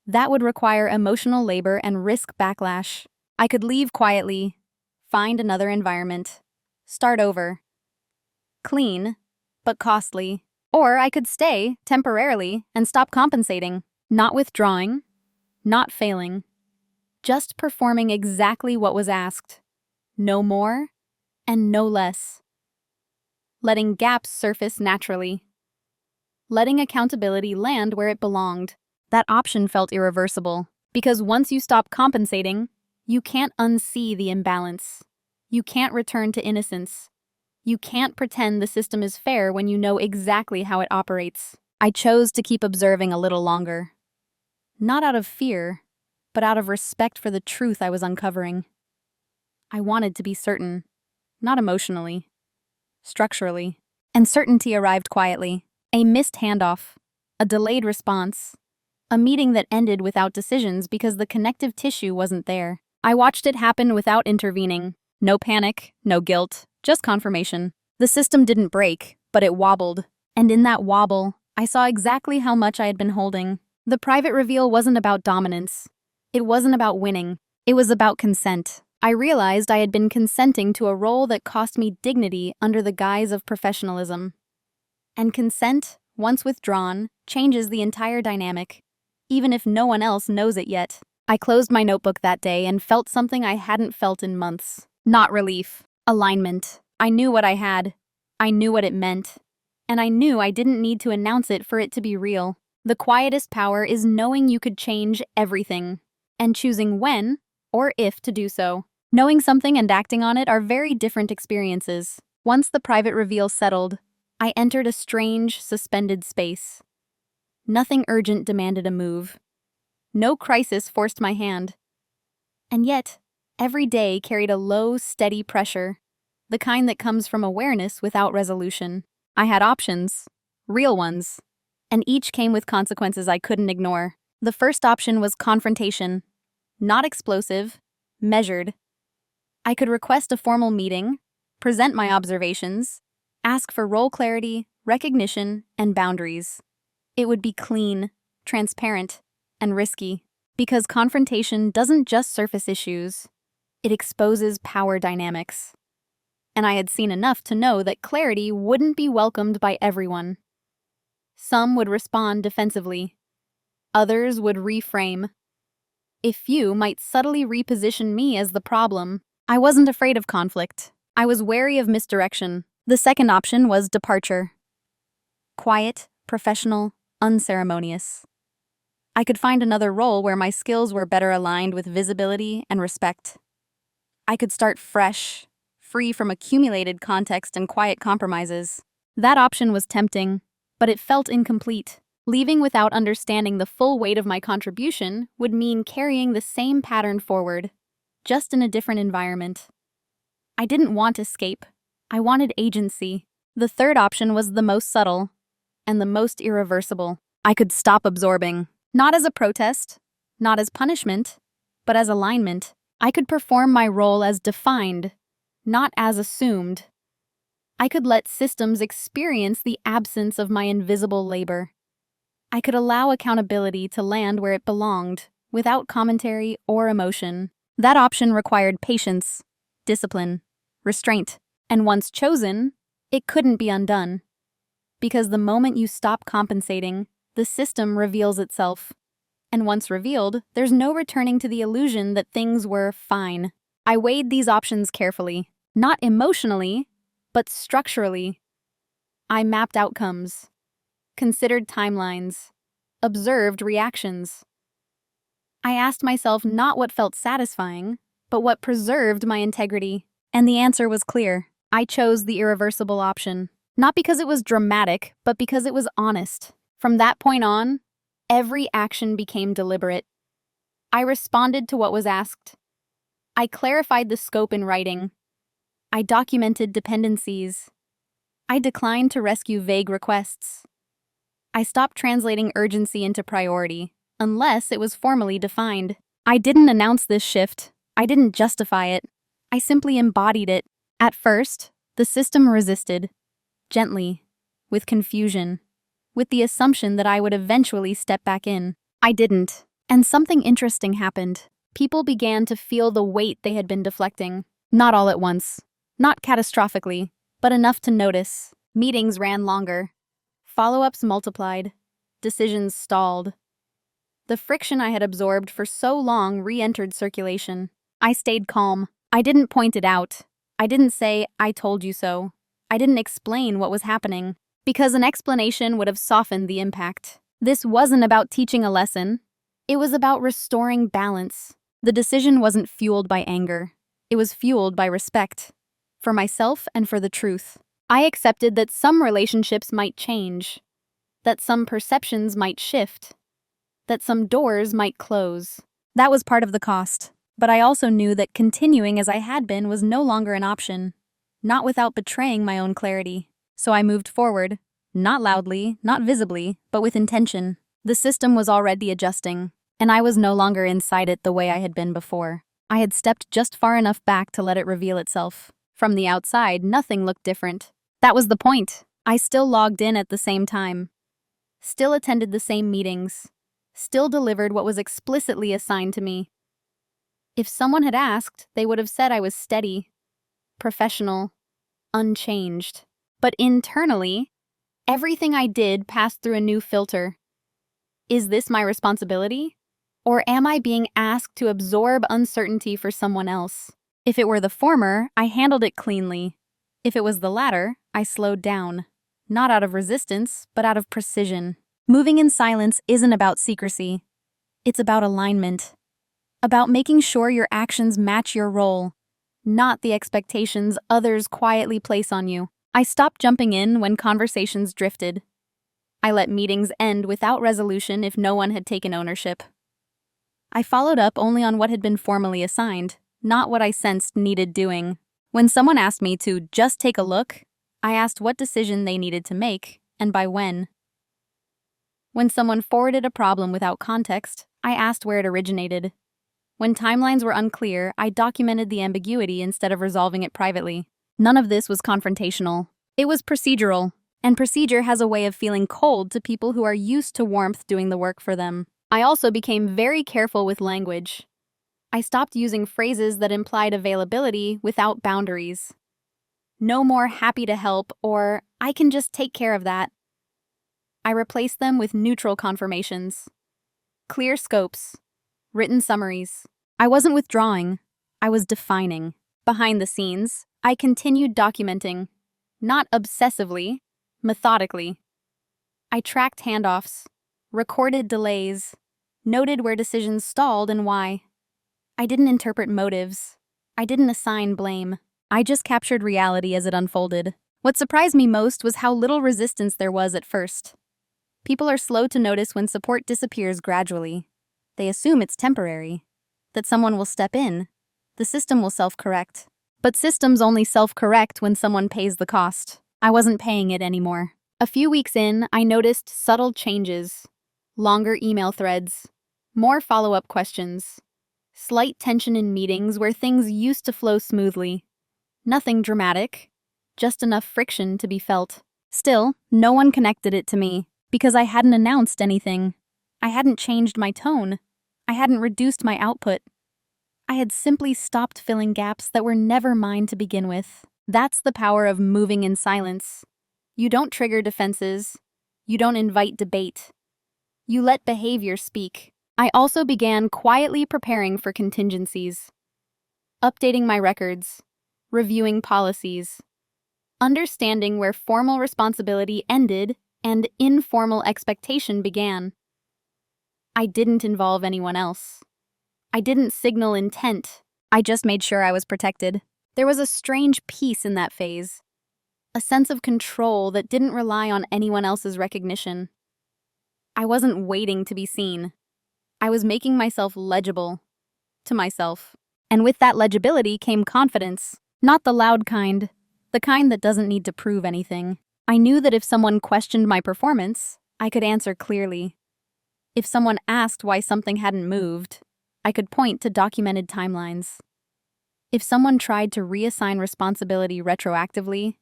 A: That would require emotional labor and risk backlash. I could leave quietly, find another environment, start over. Clean, but costly. Or I could stay, temporarily, and stop compensating. Not withdrawing, not failing. Just performing exactly what was asked. No more, and no less. Letting gaps surface naturally. Letting accountability land where it belonged. That option felt irreversible, because once you stop compensating, you can't unsee the imbalance. You can't return to innocence. You can't pretend the system is fair when you know exactly how it operates. I chose to keep observing a little longer. Not out of fear, but out of respect for the truth I was uncovering. I wanted to be certain, not emotionally, structurally. And certainty arrived quietly. A missed handoff, a delayed response, a meeting that ended without decisions because the connective tissue wasn't there. I watched it happen without intervening. No panic, no guilt, just confirmation. The system didn't break, but it wobbled. And in that wobble, I saw exactly how much I had been holding. The private reveal wasn't about dominance. It wasn't about winning. It was about consent. I realized I had been consenting to a role that cost me dignity under the guise of professionalism. And consent, once withdrawn, changes the entire dynamic, even if no one else knows it yet. I closed my notebook that day and felt something I hadn't felt in months. Not relief, alignment. I knew what I had. I knew what it meant. And I knew I didn't need to announce it for it to be real. The quietest power is knowing you could change everything, and choosing when or if to do so. Knowing something and acting on it are very different experiences. Once the private reveal settled, I entered a strange, suspended space. Nothing urgent demanded a move. No crisis forced my hand. And yet, every day carried a low, steady pressure, the kind that comes from awareness without resolution. I had options, real ones, and each came with consequences I couldn't ignore. The first option was confrontation, not explosive, measured. I could request a formal meeting, present my observations, ask for role clarity, recognition, and boundaries. It would be clean, transparent, and risky, because confrontation doesn't just surface issues, it exposes power dynamics. And I had seen enough to know that clarity wouldn't be welcomed by everyone. Some would respond defensively. Others would reframe. A few might subtly reposition me as the problem. I wasn't afraid of conflict. I was wary of misdirection. The second option was departure. Quiet, professional, unceremonious. I could find another role where my skills were better aligned with visibility and respect. I could start fresh, free from accumulated context and quiet compromises. That option was tempting, but it felt incomplete. Leaving without understanding the full weight of my contribution would mean carrying the same pattern forward, just in a different environment. I didn't want escape. I wanted agency. The third option was the most subtle and the most irreversible. I could stop absorbing, not as a protest, not as punishment, but as alignment. I could perform my role as defined, not as assumed. I could let systems experience the absence of my invisible labor. I could allow accountability to land where it belonged, without commentary or emotion. That option required patience, discipline, restraint, and once chosen, it couldn't be undone. Because the moment you stop compensating, the system reveals itself. And once revealed, there's no returning to the illusion that things were fine. I weighed these options carefully, not emotionally, but structurally. I mapped outcomes, considered timelines, observed reactions. I asked myself not what felt satisfying, but what preserved my integrity. And the answer was clear. I chose the irreversible option. Not because it was dramatic, but because it was honest. From that point on, every action became deliberate. I responded to what was asked. I clarified the scope in writing. I documented dependencies. I declined to rescue vague requests. I stopped translating urgency into priority, unless it was formally defined. I didn't announce this shift. I didn't justify it. I simply embodied it. At first, the system resisted, gently, with confusion, with the assumption that I would eventually step back in. I didn't, and something interesting happened. People began to feel the weight they had been deflecting. Not all at once, not catastrophically, but enough to notice. Meetings ran longer. Follow-ups multiplied. Decisions stalled. The friction I had absorbed for so long re-entered circulation. I stayed calm. I didn't point it out. I didn't say, "I told you so." I didn't explain what was happening, because an explanation would have softened the impact. This wasn't about teaching a lesson. It was about restoring balance. The decision wasn't fueled by anger. It was fueled by respect, for myself and for the truth. I accepted that some relationships might change, that some perceptions might shift, that some doors might close. That was part of the cost. But I also knew that continuing as I had been was no longer an option, not without betraying my own clarity. So I moved forward, not loudly, not visibly, but with intention. The system was already adjusting, and I was no longer inside it the way I had been before. I had stepped just far enough back to let it reveal itself. From the outside, nothing looked different. That was the point. I still logged in at the same time, still attended the same meetings, still delivered what was explicitly assigned to me. If someone had asked, they would have said I was steady, professional, unchanged. But internally, everything I did passed through a new filter. Is this my responsibility? Or am I being asked to absorb uncertainty for someone else? If it were the former, I handled it cleanly, If it was the latter, I slowed down. Not out of resistance, but out of precision. Moving in silence isn't about secrecy. It's about alignment. About making sure your actions match your role, not the expectations others quietly place on you. I stopped jumping in when conversations drifted. I let meetings end without resolution if no one had taken ownership. I followed up only on what had been formally assigned, not what I sensed needed doing. When someone asked me to just take a look, I asked what decision they needed to make, and by when. When someone forwarded a problem without context, I asked where it originated. When timelines were unclear, I documented the ambiguity instead of resolving it privately. None of this was confrontational. It was procedural, and procedure has a way of feeling cold to people who are used to warmth doing the work for them. I also became very careful with language. I stopped using phrases that implied availability without boundaries. No more happy to help or I can just take care of that. I replaced them with neutral confirmations. Clear scopes. Written summaries. I wasn't withdrawing. I was defining. Behind the scenes, I continued documenting. Not obsessively, methodically. I tracked handoffs, recorded delays, noted where decisions stalled and why. I didn't interpret motives. I didn't assign blame. I just captured reality as it unfolded. What surprised me most was how little resistance there was at first. People are slow to notice when support disappears gradually. They assume it's temporary, that someone will step in, the system will self-correct. But systems only self-correct when someone pays the cost. I wasn't paying it anymore. A few weeks in, I noticed subtle changes. Longer email threads, more follow-up questions, slight tension in meetings where things used to flow smoothly. Nothing dramatic, just enough friction to be felt. Still, no one connected it to me, because I hadn't announced anything. I hadn't changed my tone. I hadn't reduced my output. I had simply stopped filling gaps that were never mine to begin with. That's the power of moving in silence. You don't trigger defenses. You don't invite debate. You let behavior speak. I also began quietly preparing for contingencies. Updating my records. Reviewing policies. Understanding where formal responsibility ended and informal expectation began. I didn't involve anyone else. I didn't signal intent. I just made sure I was protected. There was a strange peace in that phase. A sense of control that didn't rely on anyone else's recognition. I wasn't waiting to be seen. I was making myself legible. To myself. And with that legibility came confidence. Not the loud kind. The kind that doesn't need to prove anything. I knew that if someone questioned my performance, I could answer clearly. If someone asked why something hadn't moved, I could point to documented timelines. If someone tried to reassign responsibility retroactively,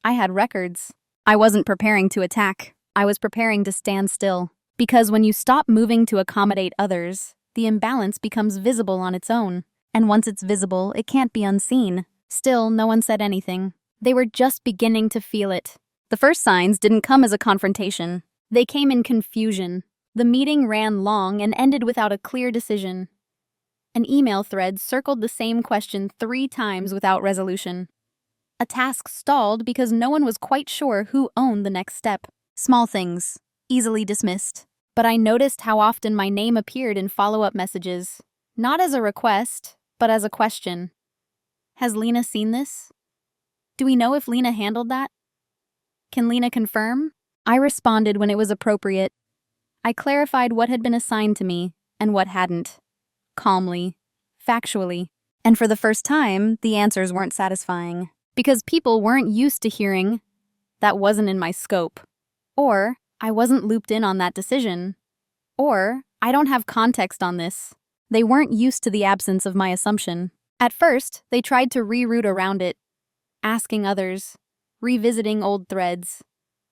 A: I had records. I wasn't preparing to attack. I was preparing to stand still. Because when you stop moving to accommodate others, the imbalance becomes visible on its own. And once it's visible, it can't be unseen. Still, no one said anything. They were just beginning to feel it. The first signs didn't come as a confrontation. They came in confusion. The meeting ran long and ended without a clear decision. An email thread circled the same question 3 times without resolution. A task stalled because no one was quite sure who owned the next step. Small things, easily dismissed. But I noticed how often my name appeared in follow-up messages. Not as a request, but as a question. Has Lena seen this? Do we know if Lena handled that? Can Lena confirm? I responded when it was appropriate. I clarified what had been assigned to me and what hadn't. Calmly, factually. And for the first time, the answers weren't satisfying. Because people weren't used to hearing, that wasn't in my scope. Or, I wasn't looped in on that decision. Or, I don't have context on this. They weren't used to the absence of my assumption. At first, they tried to reroute around it, asking others, revisiting old threads,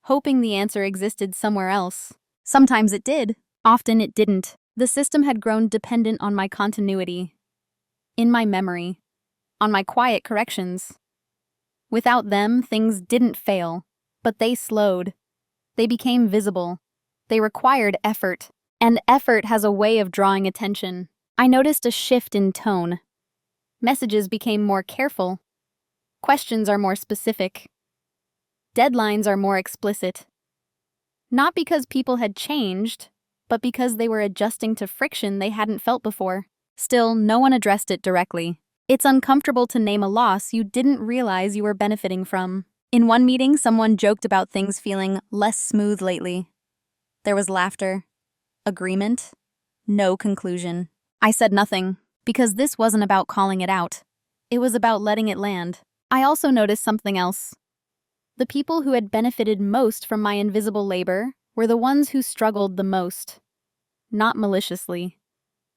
A: hoping the answer existed somewhere else. Sometimes it did, often it didn't. The system had grown dependent on my continuity, in my memory, on my quiet corrections. Without them, things didn't fail, but they slowed. They became visible. They required effort, and effort has a way of drawing attention. I noticed a shift in tone. Messages became more careful. Questions are more specific. Deadlines are more explicit. Not because people had changed, but because they were adjusting to friction they hadn't felt before. Still, no one addressed it directly. It's uncomfortable to name a loss you didn't realize you were benefiting from. In one meeting, someone joked about things feeling less smooth lately. There was laughter, agreement, no conclusion. I said nothing, because this wasn't about calling it out. It was about letting it land. I also noticed something else. The people who had benefited most from my invisible labor were the ones who struggled the most. Not maliciously,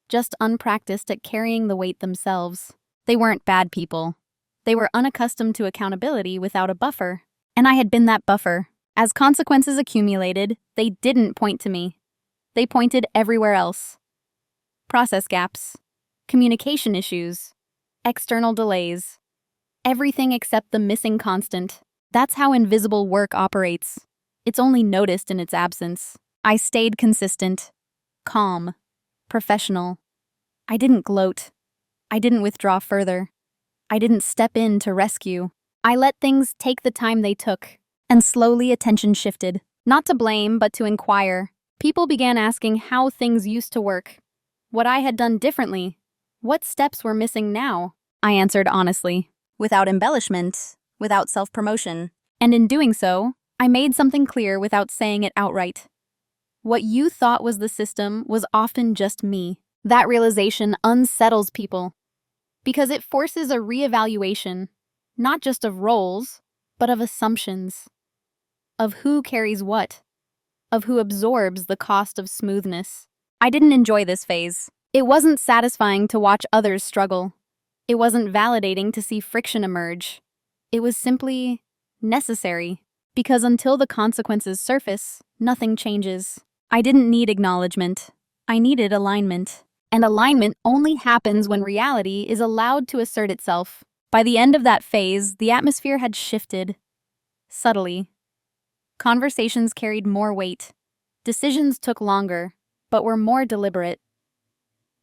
A: just unpracticed at carrying the weight themselves. They weren't bad people. They were unaccustomed to accountability without a buffer. And I had been that buffer. As consequences accumulated, they didn't point to me. They pointed everywhere else. Process gaps, communication issues, external delays. Everything except the missing constant. That's how invisible work operates. It's only noticed in its absence. I stayed consistent, calm, professional. I didn't gloat. I didn't withdraw further. I didn't step in to rescue. I let things take the time they took, and slowly attention shifted. Not to blame, but to inquire. People began asking how things used to work, what I had done differently, what steps were missing now. I answered honestly, without embellishment, without self-promotion. And in doing so, I made something clear without saying it outright. What you thought was the system was often just me. That realization unsettles people, because it forces a reevaluation, not just of roles, but of assumptions, of who carries what, of who absorbs the cost of smoothness. I didn't enjoy this phase. It wasn't satisfying to watch others struggle. It wasn't validating to see friction emerge. It was simply necessary, because until the consequences surface, nothing changes. I didn't need acknowledgement. I needed alignment. And alignment only happens when reality is allowed to assert itself. By the end of that phase, the atmosphere had shifted. Subtly. Conversations carried more weight. Decisions took longer, but were more deliberate.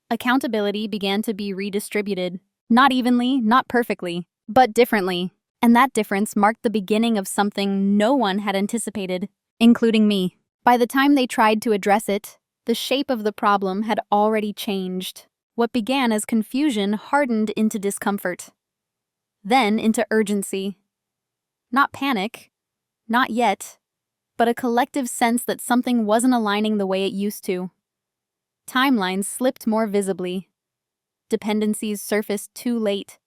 A: Accountability began to be redistributed. Not evenly, not perfectly, but differently. And that difference marked the beginning of something no one had anticipated, including me. By the time they tried to address it, the shape of the problem had already changed. What began as confusion hardened into discomfort, then into urgency. Not panic, not yet, but a collective sense that something wasn't aligning the way it used to. Timelines slipped more visibly. Dependencies surfaced too late.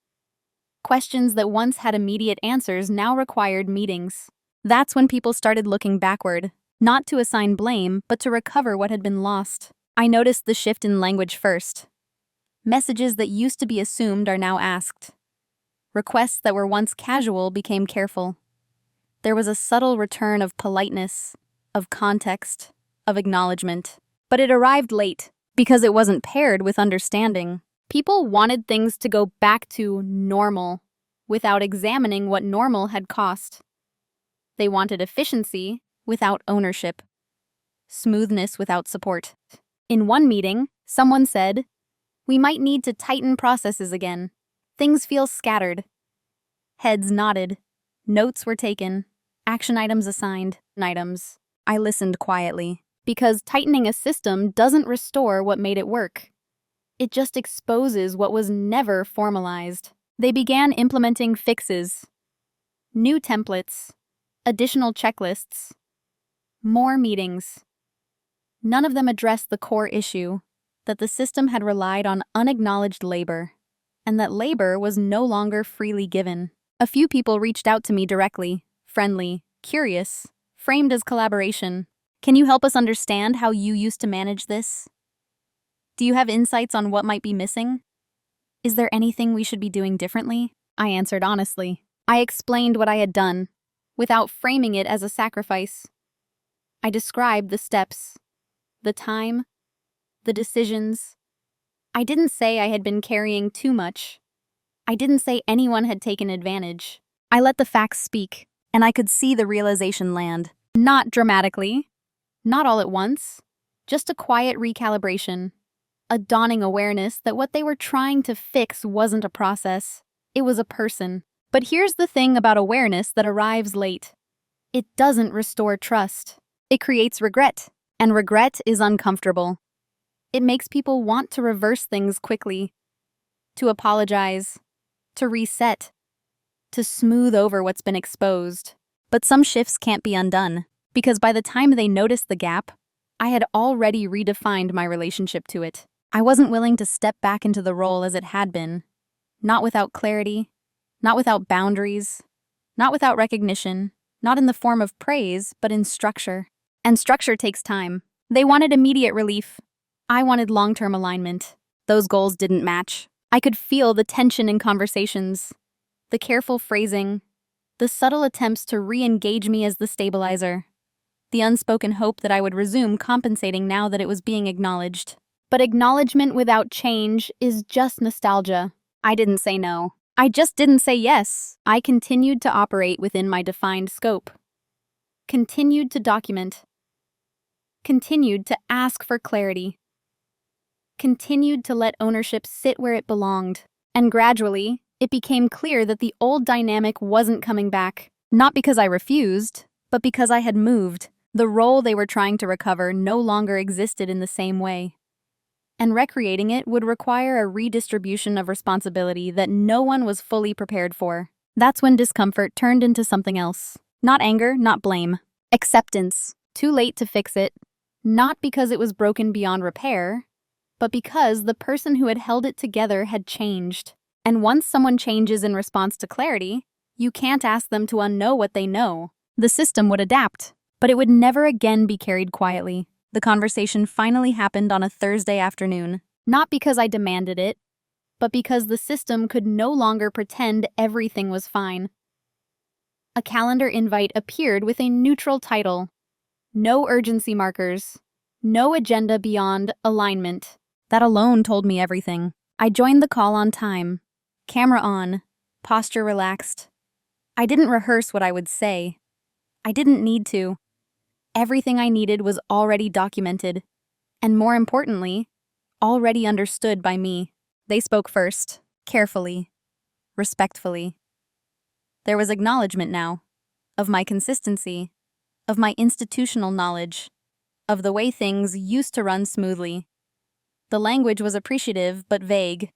A: Questions that once had immediate answers now required meetings. That's when people started looking backward, not to assign blame, but to recover what had been lost. I noticed the shift in language first. Messages that used to be assumed are now asked. Requests that were once casual became careful. There was a subtle return of politeness, of context, of acknowledgement. But it arrived late, because it wasn't paired with understanding. People wanted things to go back to normal, without examining what normal had cost. They wanted efficiency without ownership, smoothness without support. In one meeting, someone said, "We might need to tighten processes again. Things feel scattered." Heads nodded. Notes were taken. Action items assigned. I listened quietly, because tightening a system doesn't restore what made it work. It just exposes what was never formalized. They began implementing fixes, new templates, additional checklists, more meetings. None of them addressed the core issue, that the system had relied on unacknowledged labor, and that labor was no longer freely given. A few people reached out to me directly, friendly, curious, framed as collaboration. "Can you help us understand how you used to manage this? Do you have insights on what might be missing? Is there anything we should be doing differently?" I answered honestly. I explained what I had done, without framing it as a sacrifice. I described the steps, the time, the decisions. I didn't say I had been carrying too much. I didn't say anyone had taken advantage. I let the facts speak, and I could see the realization land. Not dramatically, not all at once, just a quiet recalibration. A dawning awareness that what they were trying to fix wasn't a process, it was a person. But here's the thing about awareness that arrives late. It doesn't restore trust. It creates regret, and regret is uncomfortable. It makes people want to reverse things quickly, to apologize, to reset, to smooth over what's been exposed. But some shifts can't be undone, because by the time they noticed the gap, I had already redefined my relationship to it. I wasn't willing to step back into the role as it had been, not without clarity, not without boundaries, not without recognition, not in the form of praise, but in structure. And structure takes time. They wanted immediate relief. I wanted long-term alignment. Those goals didn't match. I could feel the tension in conversations, the careful phrasing, the subtle attempts to re-engage me as the stabilizer, the unspoken hope that I would resume compensating now that it was being acknowledged. But acknowledgement without change is just nostalgia. I didn't say no. I just didn't say yes. I continued to operate within my defined scope. Continued to document. Continued to ask for clarity. Continued to let ownership sit where it belonged. And gradually, it became clear that the old dynamic wasn't coming back. Not because I refused, but because I had moved. The role they were trying to recover no longer existed in the same way. And recreating it would require a redistribution of responsibility that no one was fully prepared for. That's when discomfort turned into something else. Not anger, not blame. Acceptance. Too late to fix it. Not because it was broken beyond repair, but because the person who had held it together had changed. And once someone changes in response to clarity, you can't ask them to unknow what they know. The system would adapt, but it would never again be carried quietly. The conversation finally happened on a Thursday afternoon, not because I demanded it, but because the system could no longer pretend everything was fine. A calendar invite appeared with a neutral title. No urgency markers. No agenda beyond alignment. That alone told me everything. I joined the call on time. Camera on. Posture relaxed. I didn't rehearse what I would say. I didn't need to. Everything I needed was already documented, and more importantly, already understood by me. They spoke first, carefully, respectfully. There was acknowledgement now, of my consistency, of my institutional knowledge, of the way things used to run smoothly. The language was appreciative but vague,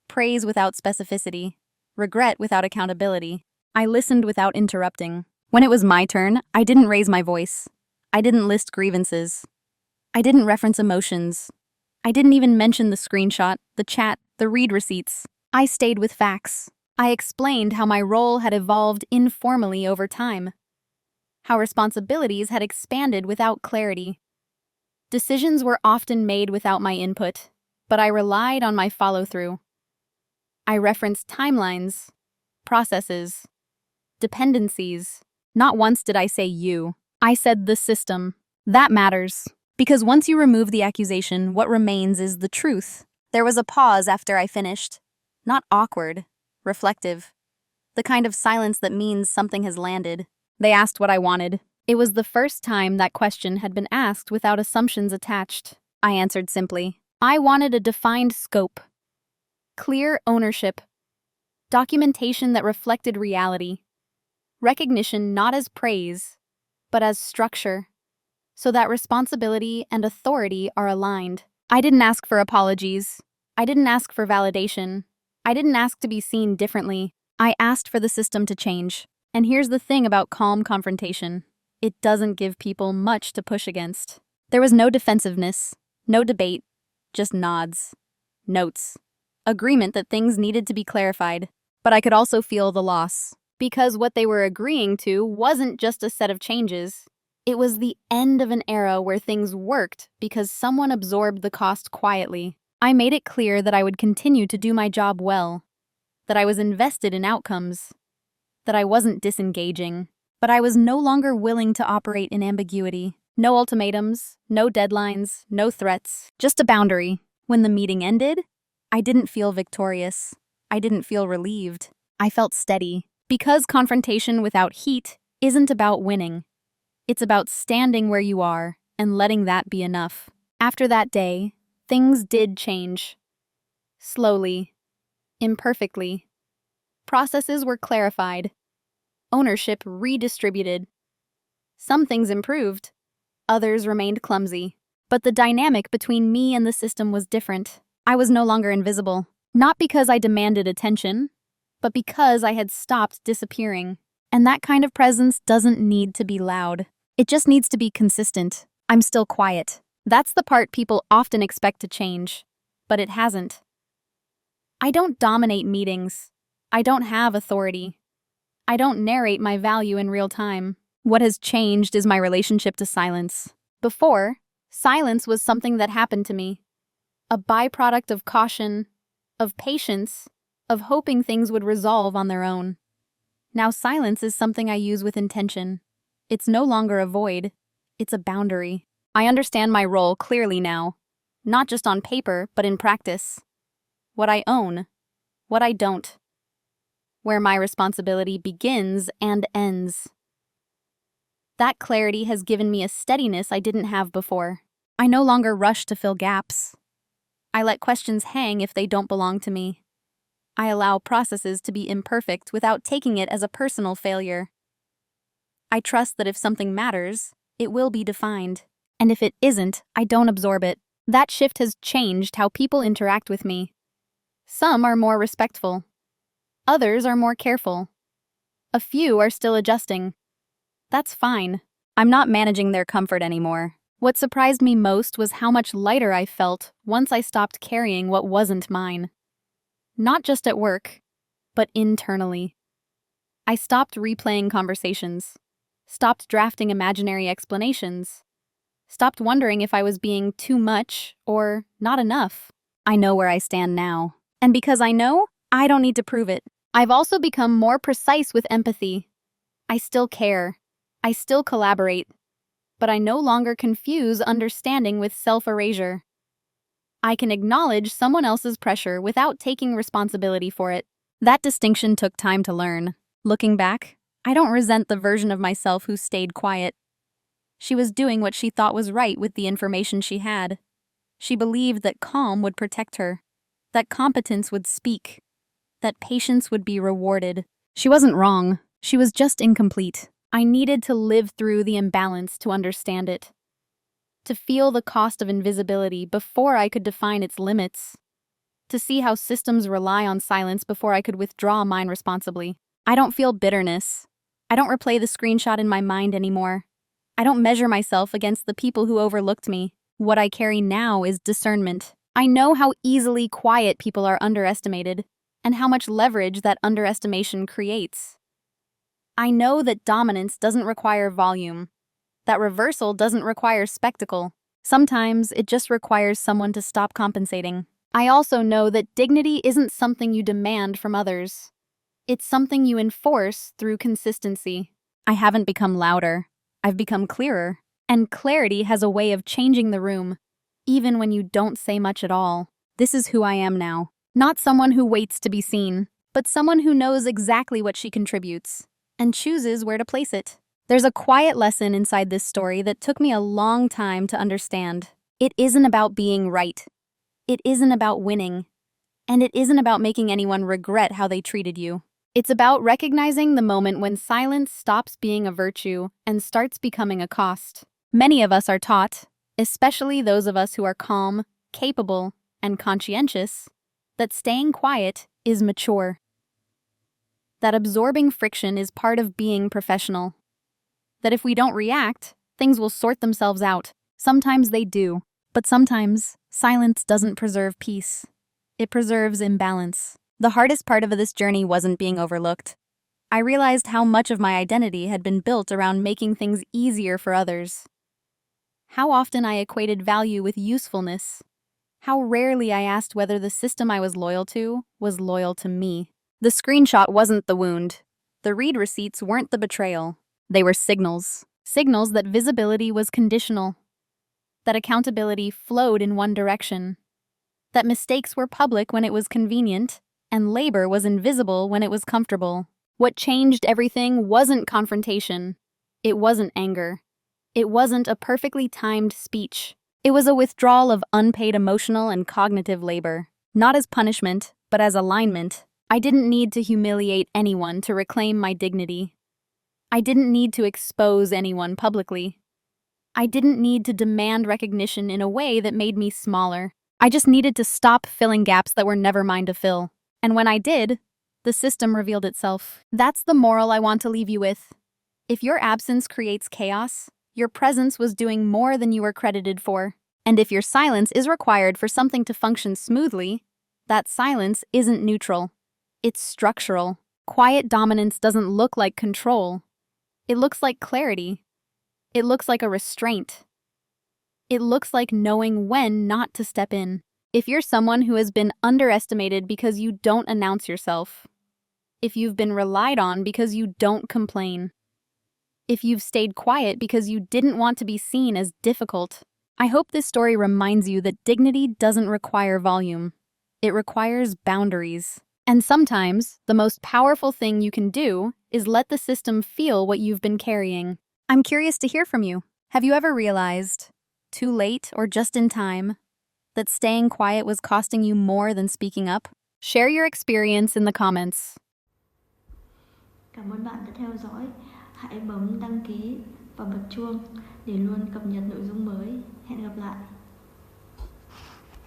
A: praise without specificity, regret without accountability. I listened without interrupting. When it was my turn, I didn't raise my voice. I didn't list grievances. I didn't reference emotions. I didn't even mention the screenshot, the chat, the read receipts. I stayed with facts. I explained how my role had evolved informally over time, how responsibilities had expanded without clarity. Decisions were often made without my input, but I relied on my follow-through. I referenced timelines, processes, dependencies. Not once did I say you. I said the system. That matters. Because once you remove the accusation, what remains is the truth. There was a pause after I finished. Not awkward, reflective. The kind of silence that means something has landed. They asked what I wanted. It was the first time that question had been asked without assumptions attached. I answered simply. I wanted a defined scope. Clear ownership. Documentation that reflected reality. Recognition not as praise, but as structure, so that responsibility and authority are aligned. I didn't ask for apologies. I didn't ask for validation. I didn't ask to be seen differently. I asked for the system to change. And here's the thing about calm confrontation. It doesn't give people much to push against. There was no defensiveness, no debate, just nods, notes, agreement that things needed to be clarified. But I could also feel the loss. Because what they were agreeing to wasn't just a set of changes. It was the end of an era where things worked because someone absorbed the cost quietly. I made it clear that I would continue to do my job well, that I was invested in outcomes, that I wasn't disengaging, but I was no longer willing to operate in ambiguity. No ultimatums, no deadlines, no threats, just a boundary. When the meeting ended, I didn't feel victorious. I didn't feel relieved. I felt steady. Because confrontation without heat isn't about winning. It's about standing where you are and letting that be enough. After that day, things did change. Slowly, imperfectly, Processes were clarified, ownership redistributed. Some things improved, others remained clumsy. But the dynamic between me and the system was different. I was no longer invisible, not because I demanded attention, but because I had stopped disappearing. And that kind of presence doesn't need to be loud. It just needs to be consistent. I'm still quiet. That's the part people often expect to change, but it hasn't. I don't dominate meetings. I don't have authority. I don't narrate my value in real time. What has changed is my relationship to silence. Before, silence was something that happened to me, a byproduct of caution, of patience, of hoping things would resolve on their own. Now silence is something I use with intention. It's no longer a void, it's a boundary. I understand my role clearly now, not just on paper, but in practice. What I own, what I don't. Where my responsibility begins and ends. That clarity has given me a steadiness I didn't have before. I no longer rush to fill gaps. I let questions hang if they don't belong to me. I allow processes to be imperfect without taking it as a personal failure. I trust that if something matters, it will be defined. And if it isn't, I don't absorb it. That shift has changed how people interact with me. Some are more respectful. Others are more careful. A few are still adjusting. That's fine. I'm not managing their comfort anymore. What surprised me most was how much lighter I felt once I stopped carrying what wasn't mine. Not just at work, but internally. I stopped replaying conversations, stopped drafting imaginary explanations, stopped wondering if I was being too much or not enough. I know where I stand now. And because I know, I don't need to prove it. I've also become more precise with empathy. I still care. I still collaborate. But I no longer confuse understanding with self-erasure. I can acknowledge someone else's pressure without taking responsibility for it. That distinction took time to learn. Looking back, I don't resent the version of myself who stayed quiet. She was doing what she thought was right with the information she had. She believed that calm would protect her, that competence would speak, that patience would be rewarded. She wasn't wrong. She was just incomplete. I needed to live through the imbalance to understand it, to feel the cost of invisibility before I could define its limits, to see how systems rely on silence before I could withdraw mine responsibly. I don't feel bitterness. I don't replay the screenshot in my mind anymore. I don't measure myself against the people who overlooked me. What I carry now is discernment. I know how easily quiet people are underestimated, and how much leverage that underestimation creates. I know that dominance doesn't require volume, that reversal doesn't require spectacle. Sometimes it just requires someone to stop compensating. I also know that dignity isn't something you demand from others. It's something you enforce through consistency. I haven't become louder. I've become clearer. And clarity has a way of changing the room, even when you don't say much at all. This is who I am now. Not someone who waits to be seen, but someone who knows exactly what she contributes and chooses where to place it. There's a quiet lesson inside this story that took me a long time to understand. It isn't about being right. It isn't about winning. And it isn't about making anyone regret how they treated you. It's about recognizing the moment when silence stops being a virtue and starts becoming a cost. Many of us are taught, especially those of us who are calm, capable, and conscientious, that staying quiet is mature. That absorbing friction is part of being professional. That if we don't react, things will sort themselves out. Sometimes they do, but sometimes silence doesn't preserve peace. It preserves imbalance. The hardest part of this journey wasn't being overlooked. I realized how much of my identity had been built around making things easier for others. How often I equated value with usefulness. How rarely I asked whether the system I was loyal to was loyal to me. The screenshot wasn't the wound. The read receipts weren't the betrayal. They were signals. Signals that visibility was conditional. That accountability flowed in one direction. That mistakes were public when it was convenient, and labor was invisible when it was comfortable. What changed everything wasn't confrontation. It wasn't anger. It wasn't a perfectly timed speech. It was a withdrawal of unpaid emotional and cognitive labor. Not as punishment, but as alignment. I didn't need to humiliate anyone to reclaim my dignity. I didn't need to expose anyone publicly. I didn't need to demand recognition in a way that made me smaller. I just needed to stop filling gaps that were never mine to fill. And when I did, the system revealed itself. That's the moral I want to leave you with. If your absence creates chaos, your presence was doing more than you were credited for. And if your silence is required for something to function smoothly, that silence isn't neutral. It's structural. Quiet dominance doesn't look like control. It looks like clarity. It looks like a restraint. It looks like knowing when not to step in. If you're someone who has been underestimated because you don't announce yourself, if you've been relied on because you don't complain, if you've stayed quiet because you didn't want to be seen as difficult, I hope this story reminds you that dignity doesn't require volume. It requires boundaries. And sometimes, the most powerful thing you can do is let the system feel what you've been carrying. I'm curious to hear from you. Have you ever realized, too late or just in time, that staying quiet was costing you more than speaking up? Share your experience in the comments.
B: Cảm ơn bạn đã theo dõi. Hãy bấm đăng ký và bật chuông để luôn cập nhật nội dung mới. Hẹn gặp lại.